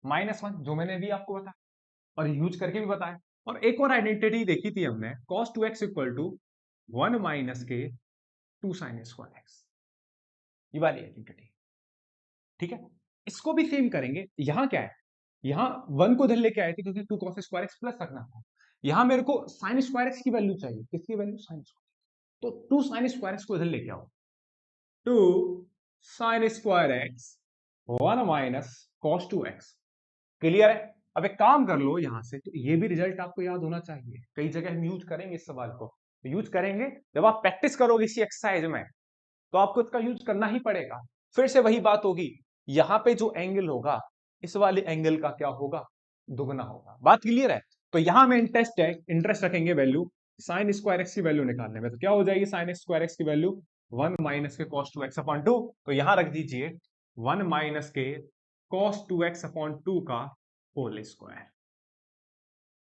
-1, जो मैंने भी आपको बताया और यूज करके भी बताया। और एक और आइडेंटिटी देखी थी हमने, cos 2x equal to 1 minus के 2 साइन स्क्वायर एक्स, ये वाली आइडेंटिटी। ठीक है, इसको भी सेम करेंगे। यहां क्या है, यहां 1 को इधर लेके आए थे क्योंकि 2 cos स्क्वायर एक्स प्लस रखना था। यहां मेरे को साइन स्क्वायर एक्स की वैल्यू चाहिए, किसकी वैल्यू, साइन स्क्वायर, तो 2 साइन स्क्वायर एक्स को इधर लेके आओ, 2 sine square x 1 minus cos 2x। Clear है? अब एक काम कर लो यहां से, तो ये भी रिजल्ट आपको याद होना चाहिए, कई जगह हम यूज करेंगे इस सवाल को, यूज करेंगे जब आप प्रैक्टिस करोगे इसी एक्सरसाइज में, तो आपको इसका यूज करना ही पड़ेगा। फिर से वही बात होगी, यहां पे जो एंगल होगा, इस वाले एंगल का क्या होगा, दुगना होगा। बात क्लियर है? तो यहां में इंटरेस्ट रखेंगे वैल्यू साइन स्क्वायर एक्स की वैल्यू निकालने में, तो क्या हो जाएगी साइन स्क्वायर एक्स की वैल्यू 1 माइनस के कॉस 2x अपॉन 2, तो यहां रख दीजिए 1 माइनस के कॉस 2x अपॉन 2 का होल स्क्वायर।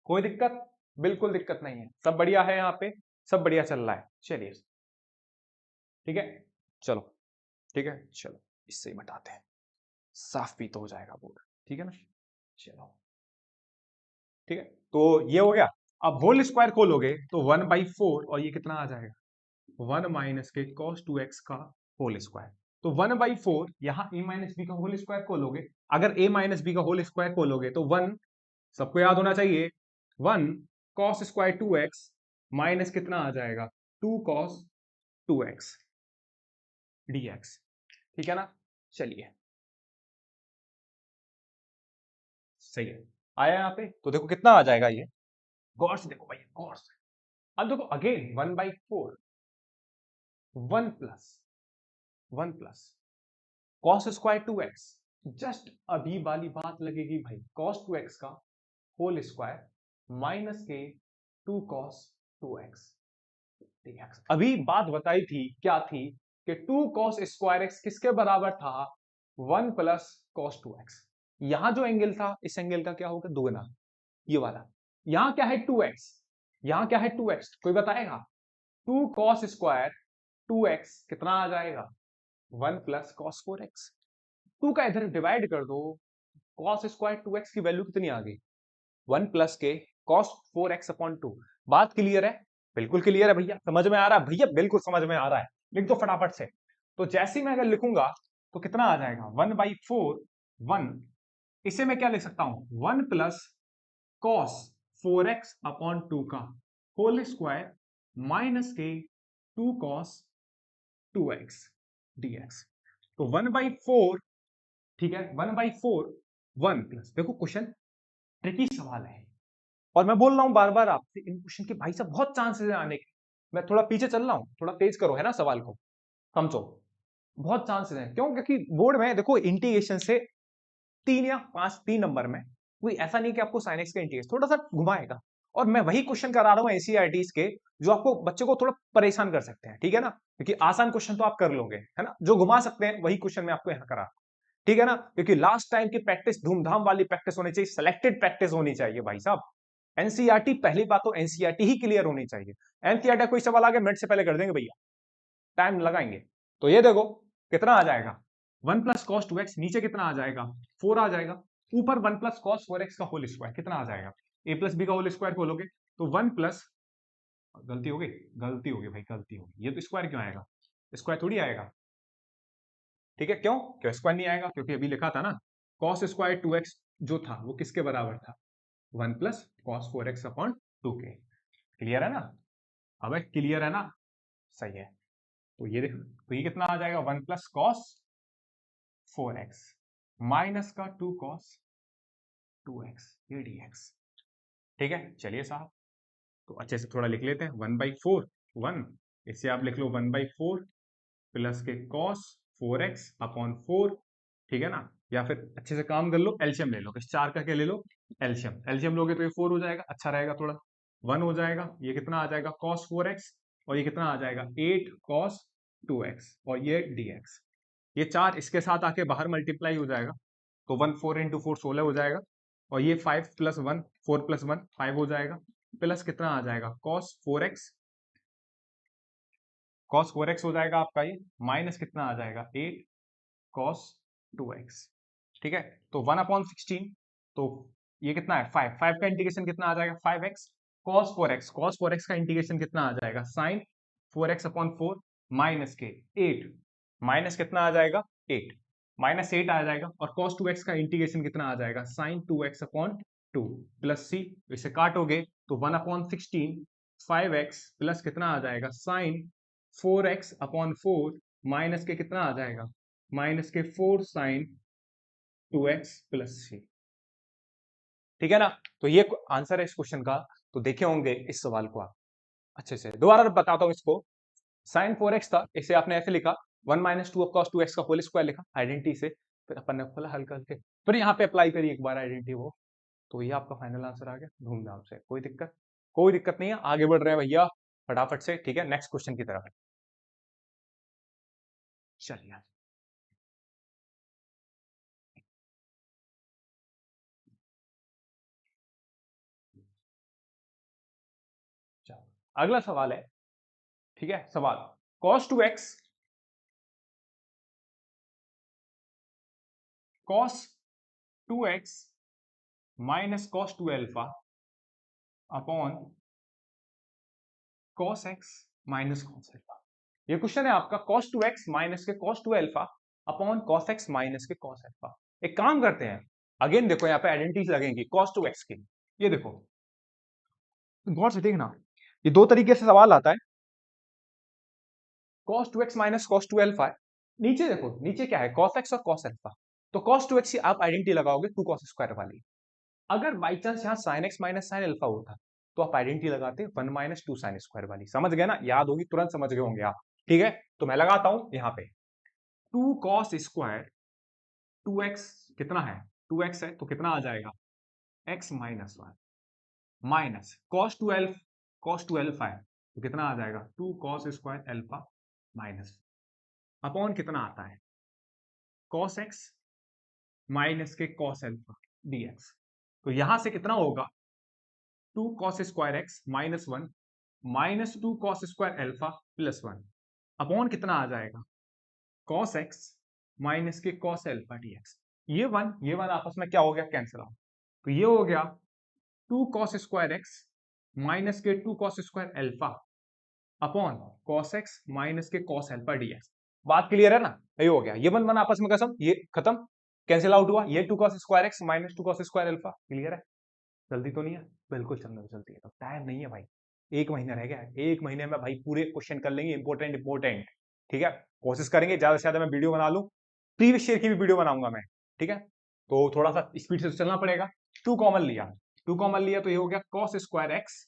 कोई दिक्कत? बिल्कुल दिक्कत नहीं है, सब बढ़िया है, यहाँ पे सब बढ़िया चल रहा है। चलिए ठीक है, चलो ठीक है, चलो इससे ही बताते हैं, साफ भी तो हो जाएगा बोर्ड। ठीक है ना, चलो ठीक है, तो ये हो गया। अब होल स्क्वायर खोलोगे तो 1/4, और ये कितना आ जाएगा, 1 माइनस के cos 2x का होल स्क्वायर। तो 1/4, यहाँ a माइनस बी का होल स्क्वायर खोलोगे, अगर a माइनस बी का होल स्क्वायर खोलोगे तो 1, सबको याद होना चाहिए, 1 cos स्क्वायर 2x माइनस कितना आ जाएगा, 2 cos 2x dx। ठीक है ना, चलिए सही है, आया यहाँ पे, तो देखो कितना आ जाएगा ये, गौर से देखो भाई, गौर से। अब देखो again 1/4, 1 plus cos square 2x, just अभी वाली बात लगेगी भाई, कॉस 2x का होल स्क्वायर माइनस के 2 कॉस 2x dx। अभी बात बताई थी क्या थी, कि 2 कॉस स्क्वायर एक्स किसके बराबर था, 1 प्लस कॉस 2x। यहां जो एंगल था, इस एंगल का क्या होगा, दोगुना, ये वाला। यहां क्या है 2x, यहां क्या है 2x, कोई बताएगा, 2 कॉस स्क्वायर 2x कितना आ जाएगा, 1 प्लस कॉस 4x। 2 का इधर डिवाइड कर दो, कॉस स्क्वायर 2x की वैल्यू कितनी आ गई, 1 प्लस के कॉस 4x अपॉन 2। बात क्लियर है? बिल्कुल क्लियर है भैया, समझ में आ रहा है भैया, बिल्कुल समझ में आ रहा है, लिख दो फटाफट से। तो जैसे ही मैं अगर लिखूंगा तो कितना आ जाएगा, 1/4, 1 इसे मैं क्या लिख सकता हूं, 1 प्लस कॉस 4x अपॉन 2 का होल स्क्वायर माइनस के 2 कॉस 2x dx। तो 1/4, ठीक है, 1/4 1 प्लस, देखो क्वेश्चन ट्रिकी सवाल है और मैं बोल रहा हूं बार बार आपसे इन क्वेश्चन के भाई साहब बहुत चांसेस है आने के। मैं थोड़ा पीछे चल रहा हूं, थोड़ा तेज करो है ना सवाल को, समझो। बहुत चांसेस हैं, क्यों? क्योंकि बोर्ड में देखो इंटीग्रेशन से 3 या 5 3 नंबर में कोई ऐसा नहीं कि आपको साइन एक्स का इंटीग्रेशन थोड़ा सा घुमाएगा। और मैं वही क्वेश्चन करा रहा हूं एनसीईआरटीज के जो आपको बच्चे को थोड़ा परेशान कर सकते हैं, ठीक है ना, क्योंकि आसान क्वेश्चन तो आप कर लोगे है ना, जो घुमा सकते हैं वही क्वेश्चन मैं आपको यहाँ करा, ठीक है ना, क्योंकि लास्ट टाइम की प्रैक्टिस धूमधाम वाली प्रैक्टिस होनी चाहिए, सिलेक्टेड प्रैक्टिस होनी चाहिए भाई साहब। एनसीईआरटी पहली बात तो एनसीईआरटी ही क्लियर होनी चाहिए। एनसीईआरटी कोई सवाल आगे मिनट से पहले कर देंगे भैया, टाइम लगाएंगे। तो ये देखो कितना आ जाएगा, 1 प्लस कॉस 2x, नीचे कितना आ जाएगा 4 आ जाएगा, ऊपर 1 प्लस कॉस 4x का होल स्क्वायर कितना आ जाएगा, a प्लस बी का होल स्क्वायर खोलोगे तो 1 प्लस, गलती हो गई, गलती होगी भाई, गलती होगी, ये तो स्क्वायर क्यों आएगा, स्क्वायर थोड़ी आएगा, ठीक है, क्यों क्यों स्क्वायर नहीं आएगा, क्योंकि अभी लिखा था ना कॉस स्क्वायर 2x जो था वो किसके बराबर था, 1 plus cos 4x upon 2k। Clear है ना, अब क्लियर है ना, सही है। तो ये देखो, तो ये कितना आ जाएगा, 1 प्लस कॉस 4x माइनस का 2 कॉस 2x ये dx, ठीक है। चलिए साहब, तो अच्छे से थोड़ा लिख लेते हैं, 1/4 1, इससे आप लिख लो 1/4 प्लस के कॉस 4x अपॉन 4, ठीक है ना, या फिर अच्छे से काम कर लो, एलसीएम ले लो, इस 4 का क्या ले लो, एलसीएम, एलसीएम लोगे तो ये 4 हो जाएगा, अच्छा रहेगा थोड़ा, 1 हो जाएगा, ये कितना आ जाएगा cos 4x, और ये कितना आ जाएगा 8 cos 2x, और ये dx, ये 4 इसके साथ आके बाहर मल्टीप्लाई हो जाएगा, तो 1 4 इंटू 4 16 हो जाएगा, और ये 5 प्लस 1 4 प्लस 1 5 हो जाएगा, प्लस कितना आ जाएगा cos 4x हो जाएगा आपका ये, माइनस कितना आ जाएगा 8 cos 2x, ठीक है। तो 1/16, तो ये कितना है 5 5 का इंटीग्रेशन कितना आ जाएगा 5x cos 4x का इंटीग्रेशन कितना आ जाएगा sin 4x अपॉन 4 माइनस के 8, माइनस कितना आ जाएगा 8, माइनस 8 आ जाएगा, और cos 2x का इंटीग्रेशन कितना आ जाएगा sin 2x upon 2 plus c, इसे काटोगे तो 1/16 5x प्लस कितना आ जाएगा sin 4x अपॉन 4 माइनस के कितना आ जाएगा, माइनस के 4 sin 2x प्लस c, ठीक है ना। तो ये आंसर है इस क्वेश्चन का। तो देखे होंगे इस सवाल को आप अच्छे से, दोबारा बताता हूं इसको, sin 4x था, इसे आपने ऐसे लिखा 1 माइनस 2 cos 2x का होल स्क्वायर लिखा आइडेंटिटी से, फिर अपन ने खोला हल करके, फिर यहाँ पे अप्लाई करी एक बार आइडेंटिटी वो, तो ये आपका फाइनल आंसर आ गया धूमधाम से, कोई दिक्कत नहीं है, आगे बढ़ रहे हैं भैया फटाफट से, ठीक है, नेक्स्ट क्वेश्चन की तरफ। चलिए चलो, अगला सवाल है, ठीक है, सवाल cos 2x cos 2x minus cos 2 alpha upon cos x minus cos alpha. ये क्वेश्चन है आपका cos 2x माइनस के cos 2 alpha upon cos x minus के cos अल्फा। एक काम करते हैं, अगेन देखो यहाँ पे आइडेंटिटीज लगेंगी cos 2x की, ये देखो गौर से देखना, ये दो तरीके से सवाल आता है, cos 2x minus cos 2 alpha है, नीचे देखो नीचे क्या है cos x और cos अल्फा, तो cos 2x की आप आइडेंटिटी लगाओगे 2 cos स्क्वायर वाली, अगर बाई चांस यहाँ sin x minus sin alpha होता तो आप आइडेंटिटी लगाते 1 माइनस 2 sin स्क्वायर वाली, समझ गए ना, याद होगी, तुरंत समझ गए होंगे आप, ठीक है। तो मैं लगाता हूं यहाँ पे 2 cos स्क्वायर 2x कितना है 2x है, तो कितना आ जाएगा x minus 1 minus cos 2 alpha है, तो कितना आ जाएगा 2 cos square alpha minus, upon कितना आता है cos x माइनस के cos अल्फा dx, तो यहां से कितना होगा 2 cos square x minus 1 minus 2 cos square alpha plus 1, upon कितना आ जाएगा cos x माइनस के cos अल्फा dx, ये वन आपस में क्या हो गया कैंसिल आउट, तो ये हो गया 2 cos स्क्वायर x माइनस के 2 cos square alpha upon cos x minus के cos अल्फा dx। बात क्लियर है ना, ये हो गया, ये वन वन आपस में कसम ये खत्म, कैंसिल आउट हुआ, ये 2 cos square x minus 2 cos square alpha. Clear है? जल्दी तो नहीं है? बिल्कुल चलना जल्दी है, तो टाइम नहीं है भाई, 1 महीना रह गया है। 1 महीने में भाई पूरे क्वेश्चन कर लेंगे, इंपॉर्टेंट इंपॉर्टेंट। ठीक है, कोशिश करेंगे ज्यादा से ज्यादा मैं वीडियो बना लूं, प्रीवियस ईयर की भी वीडियो बनाऊंगा मैं। ठीक है, तो थोड़ा सा स्पीड से चलना पड़ेगा। 2 कॉमन लिया, 2 कॉमन लिया तो ये हो गया cos स्क्वायर एक्स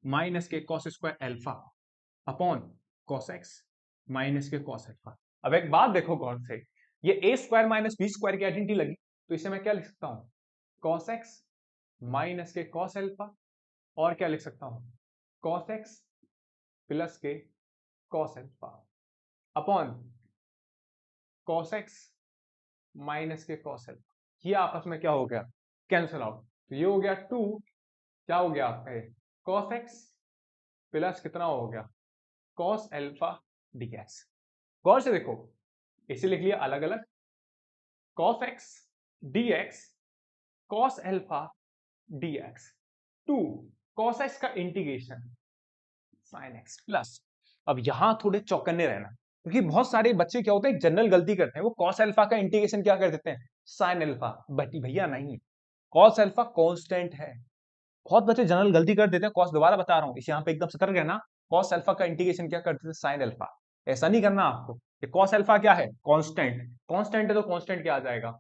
माइनस के cos square alpha upon cos x minus के cos अल्फा। अब एक बात देखो गौर से, ये a square minus B square की आइडेंटिटी लगी, तो इसे मैं क्या लिख सकता हूं, cos एक्स माइनस के cos अल्फा, और क्या लिख सकता हूं, cos एक्स प्लस के cos alpha upon cos x minus के cos अल्फा। ये आपस में क्या हो गया, कैंसिल आउट। तो ये हो गया 2, क्या हो गया आपका, cos एक्स प्लस कितना हो गया, cos अल्फा dx। गौर से देखो, इसे लिख लिया अलग अलग, cos x dx cos alpha dx, 2 cos x का इंटीग्रेशन sin एक्स प्लस। अब यहां थोड़े चौकन्ने रहना, क्योंकि बहुत सारे बच्चे क्या होते हैं, जनरल गलती करते हैं, वो cos अल्फा का इंटीग्रेशन क्या कर देते हैं, sin अल्फा। बट भैया नहीं, cos अल्फा कांस्टेंट है। बहुत बच्चे जनरल गलती कर देते हैं, cos दोबारा बता रहा हूं, इसे यहां पे एकदम सतर्क रहना, cos अल्फा का इंटीग्रेशन क्या कर देते हैं, sin अल्फा। ऐसा नहीं करना आपको, ये cos अल्फा क्या है, कांस्टेंट, कांस्टेंट है तो कांस्टेंट क्या आ जाएगा,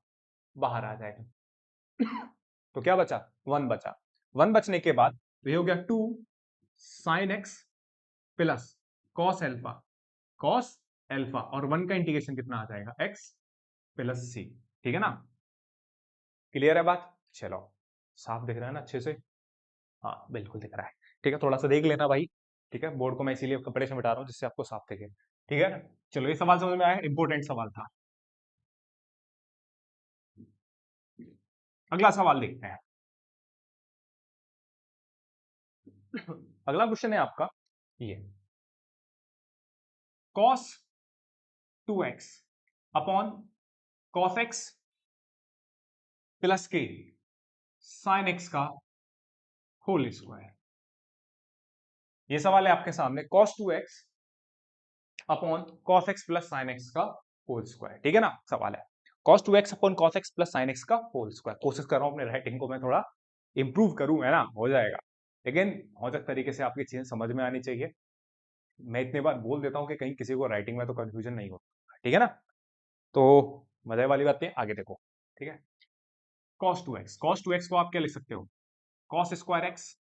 बाहर आ जाएगा। तो क्या बचा, 1 बचा। 1 बचने के बाद तो ये हो गया 2 sin x plus cos alpha, cos alpha, और 1 का इंटीग्रेशन कितना आ जाएगा, x प्लस सी। ठीक है ना, क्लियर है बात? चलो, साफ दिख रहा है ना अच्छे से? हाँ बिल्कुल दिख रहा है। ठीक है, थोड़ा सा देख लेना भाई। ठीक है, बोर्ड को मैं इसीलिए कपड़े से मिटा रहा हूँ जिससे आपको साफ दिखे। ठीक है, चलो ये सवाल समझ में आया, इंपॉर्टेंट सवाल था। अगला सवाल देखते हैं। अगला क्वेश्चन है आपका ये, cos 2x upon cos x plus के sin x का होल स्क्वायर। ये सवाल है आपके सामने, cos 2x upon cos x plus sin x का होल स्क्वायर। ठीक है ना, सवाल है cos 2x upon cos x plus sin x का होल स्क्वायर। कोशिश कर रहा हूं अपने राइटिंग को मैं थोड़ा इंप्रूव करूं, है ना, हो जाएगा, लेकिन औचक तरीके से आपकी चीजें समझ में आनी चाहिए। मैं इतने बार बोल देता हूं कि कहीं किसी को राइटिंग में तो कंफ्यूजन नहीं हो। ठीक है ना, तो मजे वाली बात है, आगे देखो। ठीक है, cos 2x को आप क्या लिख सकते हो, cos स्क्वायर एक्स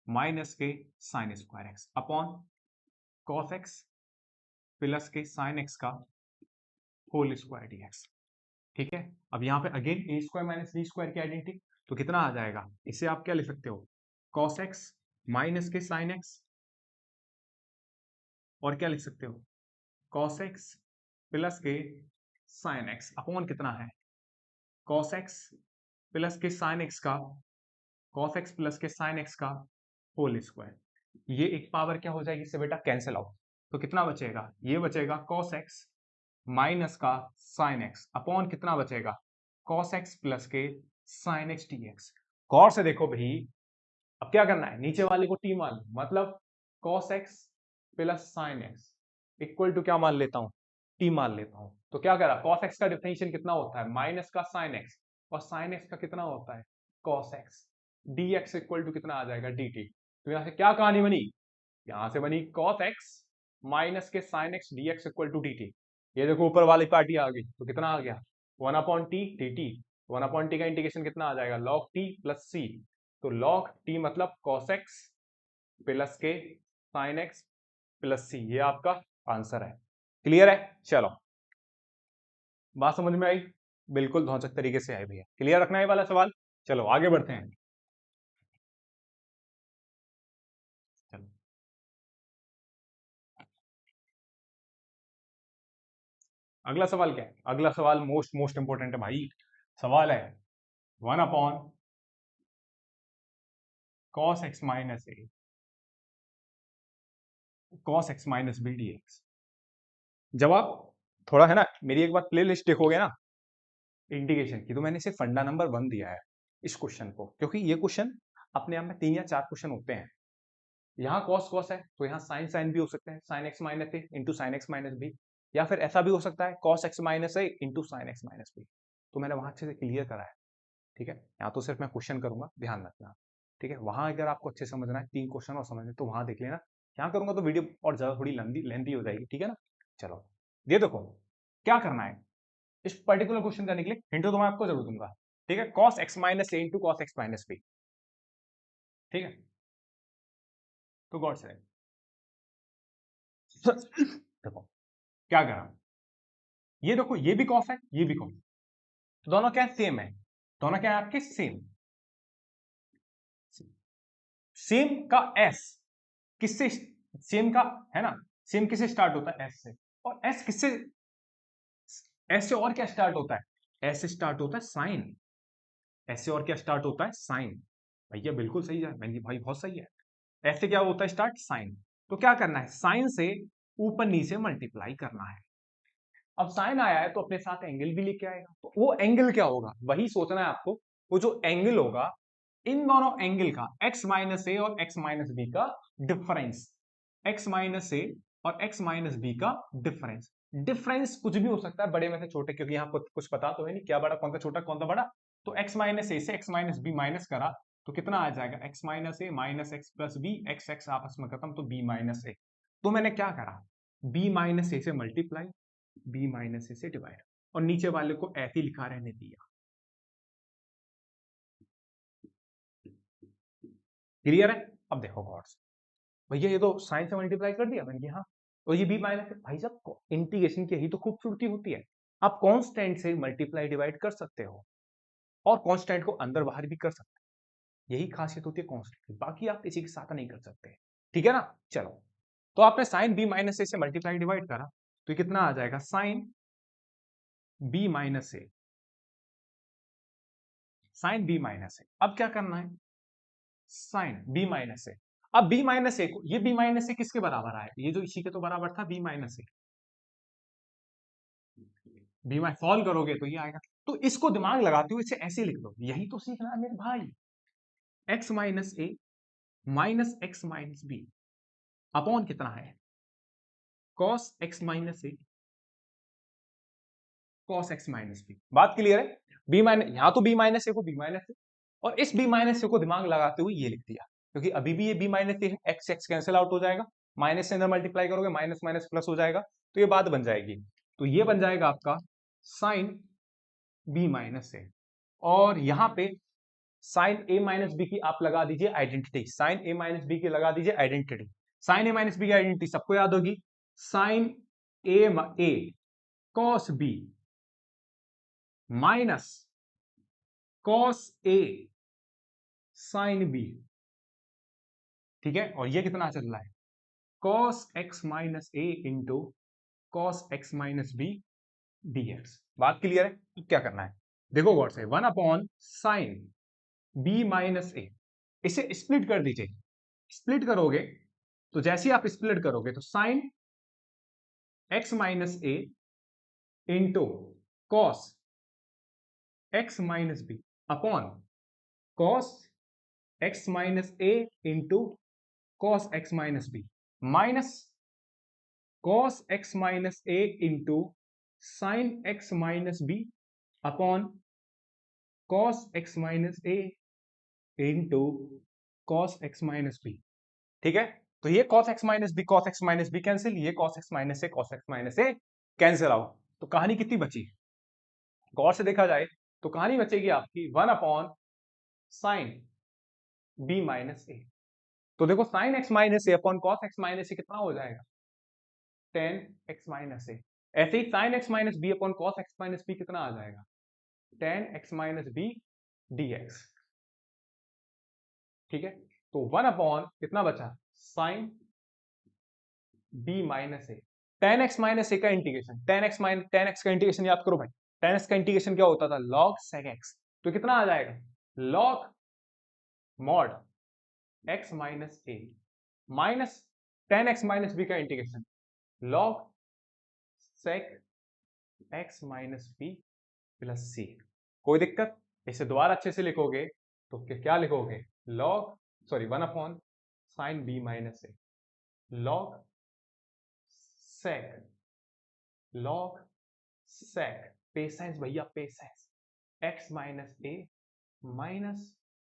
माइनस के sin square x upon cos x plus के sin x का होल स्क्वायर dx। ठीक है, अब यहाँ पे अगेन ए स्क्वायर माइनस बी स्क्वायर की आइडेंटिटी, तो कितना आ जाएगा, इसे आप क्या लिख सकते हो, cos x माइनस के sin x, और क्या लिख सकते हो, cos x प्लस के sin x अपॉन कितना है, cos x प्लस के sin x का, cos x प्लस के sin x का होल स्क्वायर। ये एक पावर क्या हो जाएगी इससे बेटा, कैंसिल आउट। तो कितना बचेगा, ये बचेगा cos x माइनस का sin x अपॉन कितना बचेगा, cos x प्लस के sin x dx। गौर से देखो भाई, अब क्या करना है, नीचे वाले को t मान लो, मतलब cos x plus sin x equal to क्या मान लेता हूं, t मान लेता हूं। तो क्या करा, cos x का डिफरेंशियल कितना होता है, माइनस का sin x, और sin x का कितना होता है, cos x, dx equal to कितना आ जाएगा, dt। तो यहां से क्या कहानी बनी, यहां से बनी cos x माइनस के sin x dx equal to dt। ये देखो ऊपर वाली पार्टी आ गई, तो कितना आ गया, 1/t dt। 1/t का इंटीग्रेशन कितना आ जाएगा, log t प्लस c। तो log t मतलब cos x प्लस के sin x प्लस c, ये आपका आंसर है। क्लियर है? चलो, बात समझ में आई? बिल्कुल धौंचक तरीके से आई भैया, क्लियर रखना है वाला सवाल। चलो आगे बढ़ते हैं। चलो, अगला सवाल क्या है, अगला सवाल मोस्ट मोस्ट इंपोर्टेंट है भाई। सवाल है 1/cos x minus a cos x minus b dx। जब आप थोड़ा है ना मेरी एक बार प्ले लिस्ट देखोगे ना इंटीग्रेशन की, तो मैंने सिर्फ फंडा नंबर 1 दिया है इस क्वेश्चन को, क्योंकि ये क्वेश्चन अपने आप में 3 या 4 क्वेश्चन होते हैं। यहाँ cos cos है तो यहाँ sin sin भी हो सकते हैं, sin x minus a into sine x minus B, या फिर ऐसा भी हो सकता है cos x minus a into sine x minus B. तो मैंने वहां अच्छे से क्लियर करा है, ठीक है। यहाँ तो सिर्फ मैं क्वेश्चन करूंगा, ध्यान रखना, ठीक है। वहां अगर आपको अच्छे समझना है, 3 क्वेश्चन और समझने तो वहां देख लेना। यहाँ करूंगा तो वीडियो और ज्यादा थोड़ी लेंथी हो जाएगी, ठीक है ना। चलो ये देखो क्या करना है इस पर्टिकुलर क्वेश्चन करने के लिए, हिंट तो मैं आपको जरूर दूंगा, ठीक है। कॉस एक्स माइनस ए into cos x minus B, ठीक है। तो गौर से देखो क्या करा, ये देखो ये भी कॉस है, ये भी कॉस, तो दोनों क्या सेम है, दोनों क्या है आपके सेम। सेम का एस किससे, सेम का है ना, सेम किससे स्टार्ट होता है, एस से। और एस किससे, एस से और क्या स्टार्ट होता है, एस से स्टार्ट होता है साइन, एस से और क्या स्टार्ट होता है, साइन। भैया बिल्कुल सही है, मैंने भाई बहुत सही है। एस से क्या होता है स्टार्ट, साइन। तो क्या करना है, साइन से ऊपर नीचे मल्टीप्लाई करना है। अब साइन आया है तो अपने साथ एंगल भी लेके आएगा, तो वो एंगल क्या होगा वही सोचना है आपको। वो जो एंगल होगा इन दोनों एंगल का, एक्स माइनस ए और एक्स माइनस बी का डिफरेंस, एक्स माइनस ए और एक्स माइनस बी का डिफरेंस। डिफरेंस कुछ भी हो सकता है बड़े में से छोटे, क्योंकि यहाँ कुछ पता तो है नहीं क्या बड़ा कौन सा छोटा कौन सा बड़ा। तो एक्स माइनस ए से एक्स माइनस बी माइनस करा तो कितना आ जाएगा, एक्स माइनस ए minus X plus B, X X आपस में खत्म तो बी माइनस ए। तो मैंने क्या करा, बी माइनस ए से मल्टीप्लाई, बी माइनस ए से डिवाइड, और नीचे वाले को ऐसे ही लिखा रहने दिया। क्लियर है। अब देखो गौर से, भैया ये तो साइन से मल्टीप्लाई कर दिया मैंने, हाँ। और ये बी माइनस, भाई साहब इंटीग्रेशन की यही तो खूबसूरती होती है, आप कांस्टेंट से मल्टीप्लाई डिवाइड कर सकते हो और कांस्टेंट को अंदर बाहर भी कर सकते हो, यही खासियत होती है कांस्टेंट की, बाकी आप किसी के साथ नहीं कर सकते, ठीक है ना। चलो, तो आपने साइन बी माइनस ए से मल्टीप्लाई डिवाइड करा तो ये कितना आ जाएगा, साइन बी माइनस ए, साइन बी माइनस ए। अब क्या करना है, साइन बी माइनस ए। अब बी माइनस ए को, ये बी माइनस ए किसके बराबर आए, ये जो इसी के तो बराबर था बी माइनस ए, बी माइनस सॉल्व करोगे तो ये आएगा। तो इसको दिमाग लगाते हुए इसे ऐसे लिख दो, यही तो सीखना है मेरे भाई। एक्स माइनस ए minus x minus b upon कितना है, cos x minus a cos x minus b. बात क्लियर है। बी माइनस, यहां तो बी माइनस ए को बी माइनस ए, और इस बी माइनस ए को दिमाग लगाते हुए ये लिख दिया, क्योंकि अभी भी ये बी माइनस ए है, एक्स एक्स कैंसिल आउट हो जाएगा, माइनस से अंदर मल्टीप्लाई करोगे माइनस माइनस प्लस हो जाएगा, तो ये बात बन जाएगी। तो ये बन जाएगा आपका साइन बी माइनस ए, और यहां पे साइन ए माइनस बी की आप लगा दीजिए identity, sine a minus b की लगा दीजिए identity. Sine a minus b की आइडेंटिटी सबको याद होगी, sine a cos b minus cos a sine b, ठीक है। और ये कितना चल रहा है, कॉस एक्स माइनस ए into cos x minus b dx. बात क्लियर है। तो क्या करना है, देखो गौर से, 1 upon sine b minus a, इसे स्प्लिट कर दीजिए। स्प्लिट करोगे तो जैसे ही आप स्प्लिट करोगे तो साइन एक्स माइनस ए into cos x minus b upon cos x minus ए into cos x minus b minus cos x minus ए into sine x minus b upon cos x minus ए into cos x minus B, ठीक है। तो ये cos x minus b, cos x minus b cancel, ये cos x minus a, cos x minus a cancel out. तो कहानी कितनी बची, गौर से देखा जाए तो कहानी बचेगी आपकी 1 upon sine b minus a. तो देखो sine x minus a upon cos x minus a कितना हो जाएगा, टेन एक्स माइनस ए। ऐसे ही sine x minus b upon cos x minus b कितना आ जाएगा, tan x minus b dx, ठीक है। तो 1 अपॉन कितना बचा, sine b minus a, tan x minus a का इंटीग्रेशन, टेन एक्स का इंटीग्रेशन याद करो भाई, टेन एक्स का इंटीग्रेशन क्या होता था, लॉग सेक एक्स। तो कितना आ जाएगा, लॉग मॉड एक्स माइनस ए minus tan x minus b का integration, log sec x minus b plus c. कोई दिक्कत, इसे दोबारा अच्छे से लिखोगे तो क्या लिखोगे, log, sorry 1 upon sine b minus a log sec, log sec, patience भैया पेशेंस, एक्स माइनस ए minus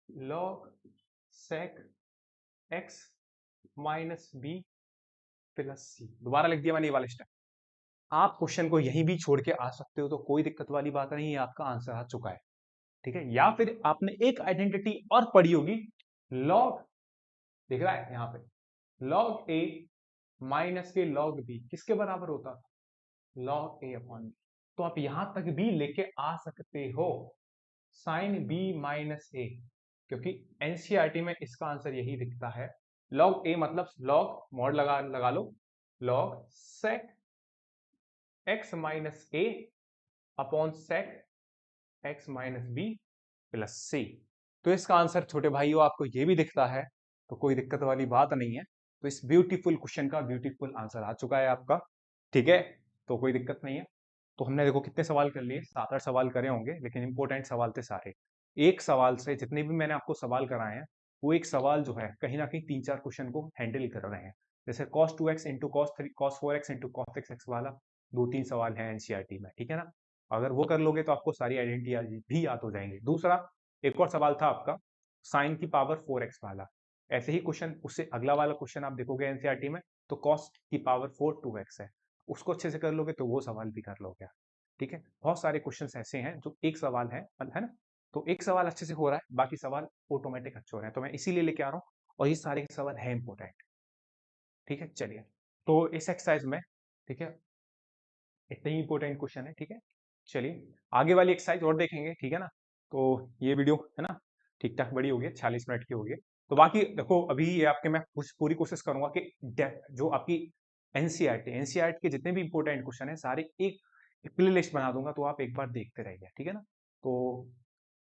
log sec x minus b plus c. दोबारा लिख दिया मैंने ये वाला स्टेप। आप क्वेश्चन को यहीं भी छोड़ के आ सकते हो, तो कोई दिक्कत वाली बात नहीं है, आपका आंसर आ चुका है। ठीक है, या फिर आपने एक आइडेंटिटी और पढ़ी होगी, लॉग, दिख रहा है यहां पे, लॉग ए माइनस के लॉग बी किसके बराबर होता था? लॉग ए अपॉन बी। तो आप यहां तक भी लेके आ सकते हो, साइन बी माइनस ए, क्योंकि एनसीईआरटी में इसका आंसर यही दिखता है। लॉग ए मतलब लॉग मॉड लगा लो, log sec x minus a upon sec x minus b plus c. तो इसका आंसर छोटे भाइयों आपको ये भी दिखता है, तो कोई दिक्कत वाली बात नहीं है। तो इस ब्यूटीफुल क्वेश्चन का ब्यूटीफुल आंसर आ चुका है आपका। ठीक है, तो कोई दिक्कत नहीं है। तो हमने देखो कितने सवाल कर लिए, 7-8 सवाल करे होंगे, लेकिन इंपॉर्टेंट सवाल थे सारे। एक सवाल से जितने भी मैंने आपको सवाल कराए हैं, वो एक सवाल जो है कहीं ना कहीं 3-4 क्वेश्चन को हैंडल कर रहे हैं। जैसे cos 2x into cos 3 cos 4x into cos x वाला 2-3 सवाल है एनसीईआरटी में। ठीक है ना, अगर वो कर लोगे तो आपको सारी आइडेंटिटी भी याद हो जाएंगी। दूसरा एक और सवाल था आपका साइन की पावर 4x वाला। ऐसे ही क्वेश्चन उससे अगला वाला क्वेश्चन आप देखोगे एनसीईआरटी में, तो कॉस की पावर 4 2x है, उसको अच्छे से कर लोगे तो वो सवाल भी कर लोगे। ठीक है, बहुत सारे क्वेश्चंस ऐसे हैं जो एक सवाल है ना, तो एक सवाल अच्छे से हो रहा है, बाकी सवाल ऑटोमेटिक अच्छे हो रहे हैं, तो मैं इसीलिए लेके आ रहा हूँ, और ये सारे सवाल है इंपॉर्टेंट। ठीक है, चलिए, तो इस एक्सरसाइज में, ठीक है, इतने ही इंपॉर्टेंट क्वेश्चन है। ठीक है, चलिए आगे वाली एक्सरसाइज और देखेंगे। ठीक है ना, तो ये वीडियो है ना ठीक ठाक बड़ी होगी, 46 मिनट की होगी। तो बाकी देखो अभी ये आपके मैं पूरी कोशिश करूंगा कि जो आपकी एनसीईआरटी के जितने भी इंपॉर्टेंट क्वेश्चन है सारे एक प्ले लिस्ट बना दूंगा, तो आप एक बार देखते रहिए। ठीक है ना, तो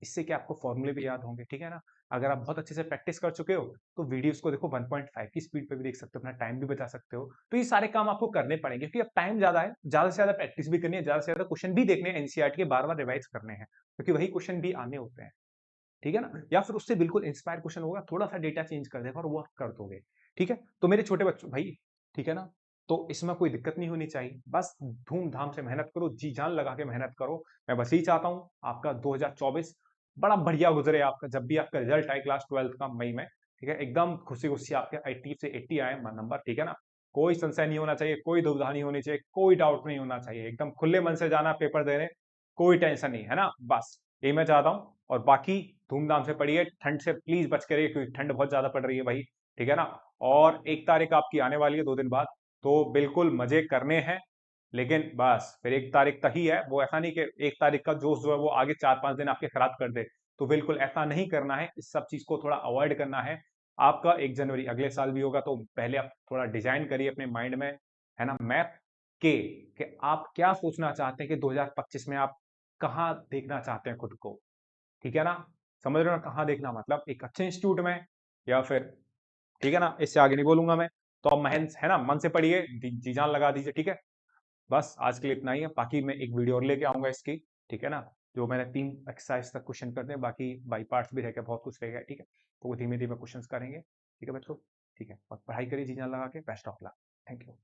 इससे क्या आपको फॉर्मूले भी याद होंगे। ठीक है ना, अगर आप बहुत अच्छे से प्रैक्टिस कर चुके हो तो वीडियोस को देखो 1.5 की स्पीड पे भी देख सकते हो, अपना टाइम भी बचा सकते हो। तो ये सारे काम आपको करने पड़ेंगे, क्योंकि अब टाइम ज्यादा है, ज्यादा से ज्यादा प्रैक्टिस भी करनी है, ज्यादा से ज्यादा क्वेश्चन भी देखने हैं एनसीईआरटी के, बार बार रिवाइज करने हैं, क्योंकि वही क्वेश्चन भी आने होते हैं। ठीक है ना, या फिर उससे बिल्कुल इंस्पायर क्वेश्चन होगा, थोड़ा सा डेटा चेंज कर देगा और वो आप कर दोगे। ठीक है, तो मेरे छोटे बच्चों भाई, ठीक है ना, तो इसमें कोई दिक्कत नहीं होनी चाहिए, बस धूमधाम से मेहनत करो, जी जान लगा के मेहनत करो। मैं बस यही चाहता हूँ आपका 2024 बड़ा बढ़िया गुजरे, आपका जब भी आपका रिजल्ट आए क्लास 12 का मई में, ठीक है, एकदम खुशी खुशी आपके 80 से 80 आए नंबर। ठीक है ना, कोई संशय नहीं होना चाहिए, कोई दुविधा नहीं होनी चाहिए, कोई डाउट नहीं होना चाहिए, एकदम खुले मन से जाना पेपर देने, कोई टेंशन नहीं है ना, बस यही मैं चाहता हूँ। और बाकी धूमधाम से पढ़िए, ठंड से प्लीज बच के रहिए, क्योंकि ठंड बहुत ज्यादा पड़ रही है भाई। ठीक है ना, और 1 तारीख आपकी आने वाली है 2 दिन बाद, तो बिल्कुल मजे करने हैं, लेकिन बस फिर 1 तारीख तक ही है, वो ऐसा नहीं कि 1 तारीख का जोश जो है वो आगे 4-5 दिन आपके खराब कर दे, तो बिल्कुल ऐसा नहीं करना है, इस सब चीज को थोड़ा अवॉइड करना है। आपका 1 जनवरी अगले साल भी होगा, तो पहले आप थोड़ा डिजाइन करिए अपने माइंड में, है ना, मैप के, कि आप क्या सोचना चाहते हैं कि 2025 में आप कहाँ देखना चाहते हैं खुद को। ठीक है ना, समझ रहे हो ना, कहाँ देखना मतलब एक अच्छे इंस्टीट्यूट में, या फिर, ठीक है ना, इससे आगे नहीं बोलूंगा मैं। तो अब महंत है ना, मन से पढ़िए, जी जान लगा दीजिए। ठीक है, बस आज के लिए इतना ही है, बाकी मैं एक वीडियो और लेके आऊंगा इसकी। ठीक है ना, जो मैंने 3 एक्सरसाइज तक क्वेश्चन करते हैं, बाकी बाई पार्ट्स भी रहेगा, बहुत कुछ रहेगा। ठीक है, तो धीमे धीमे क्वेश्चन करेंगे। ठीक है बच्चों, ठीक है, और पढ़ाई करिए जी जान लगा के, best of luck, thank you.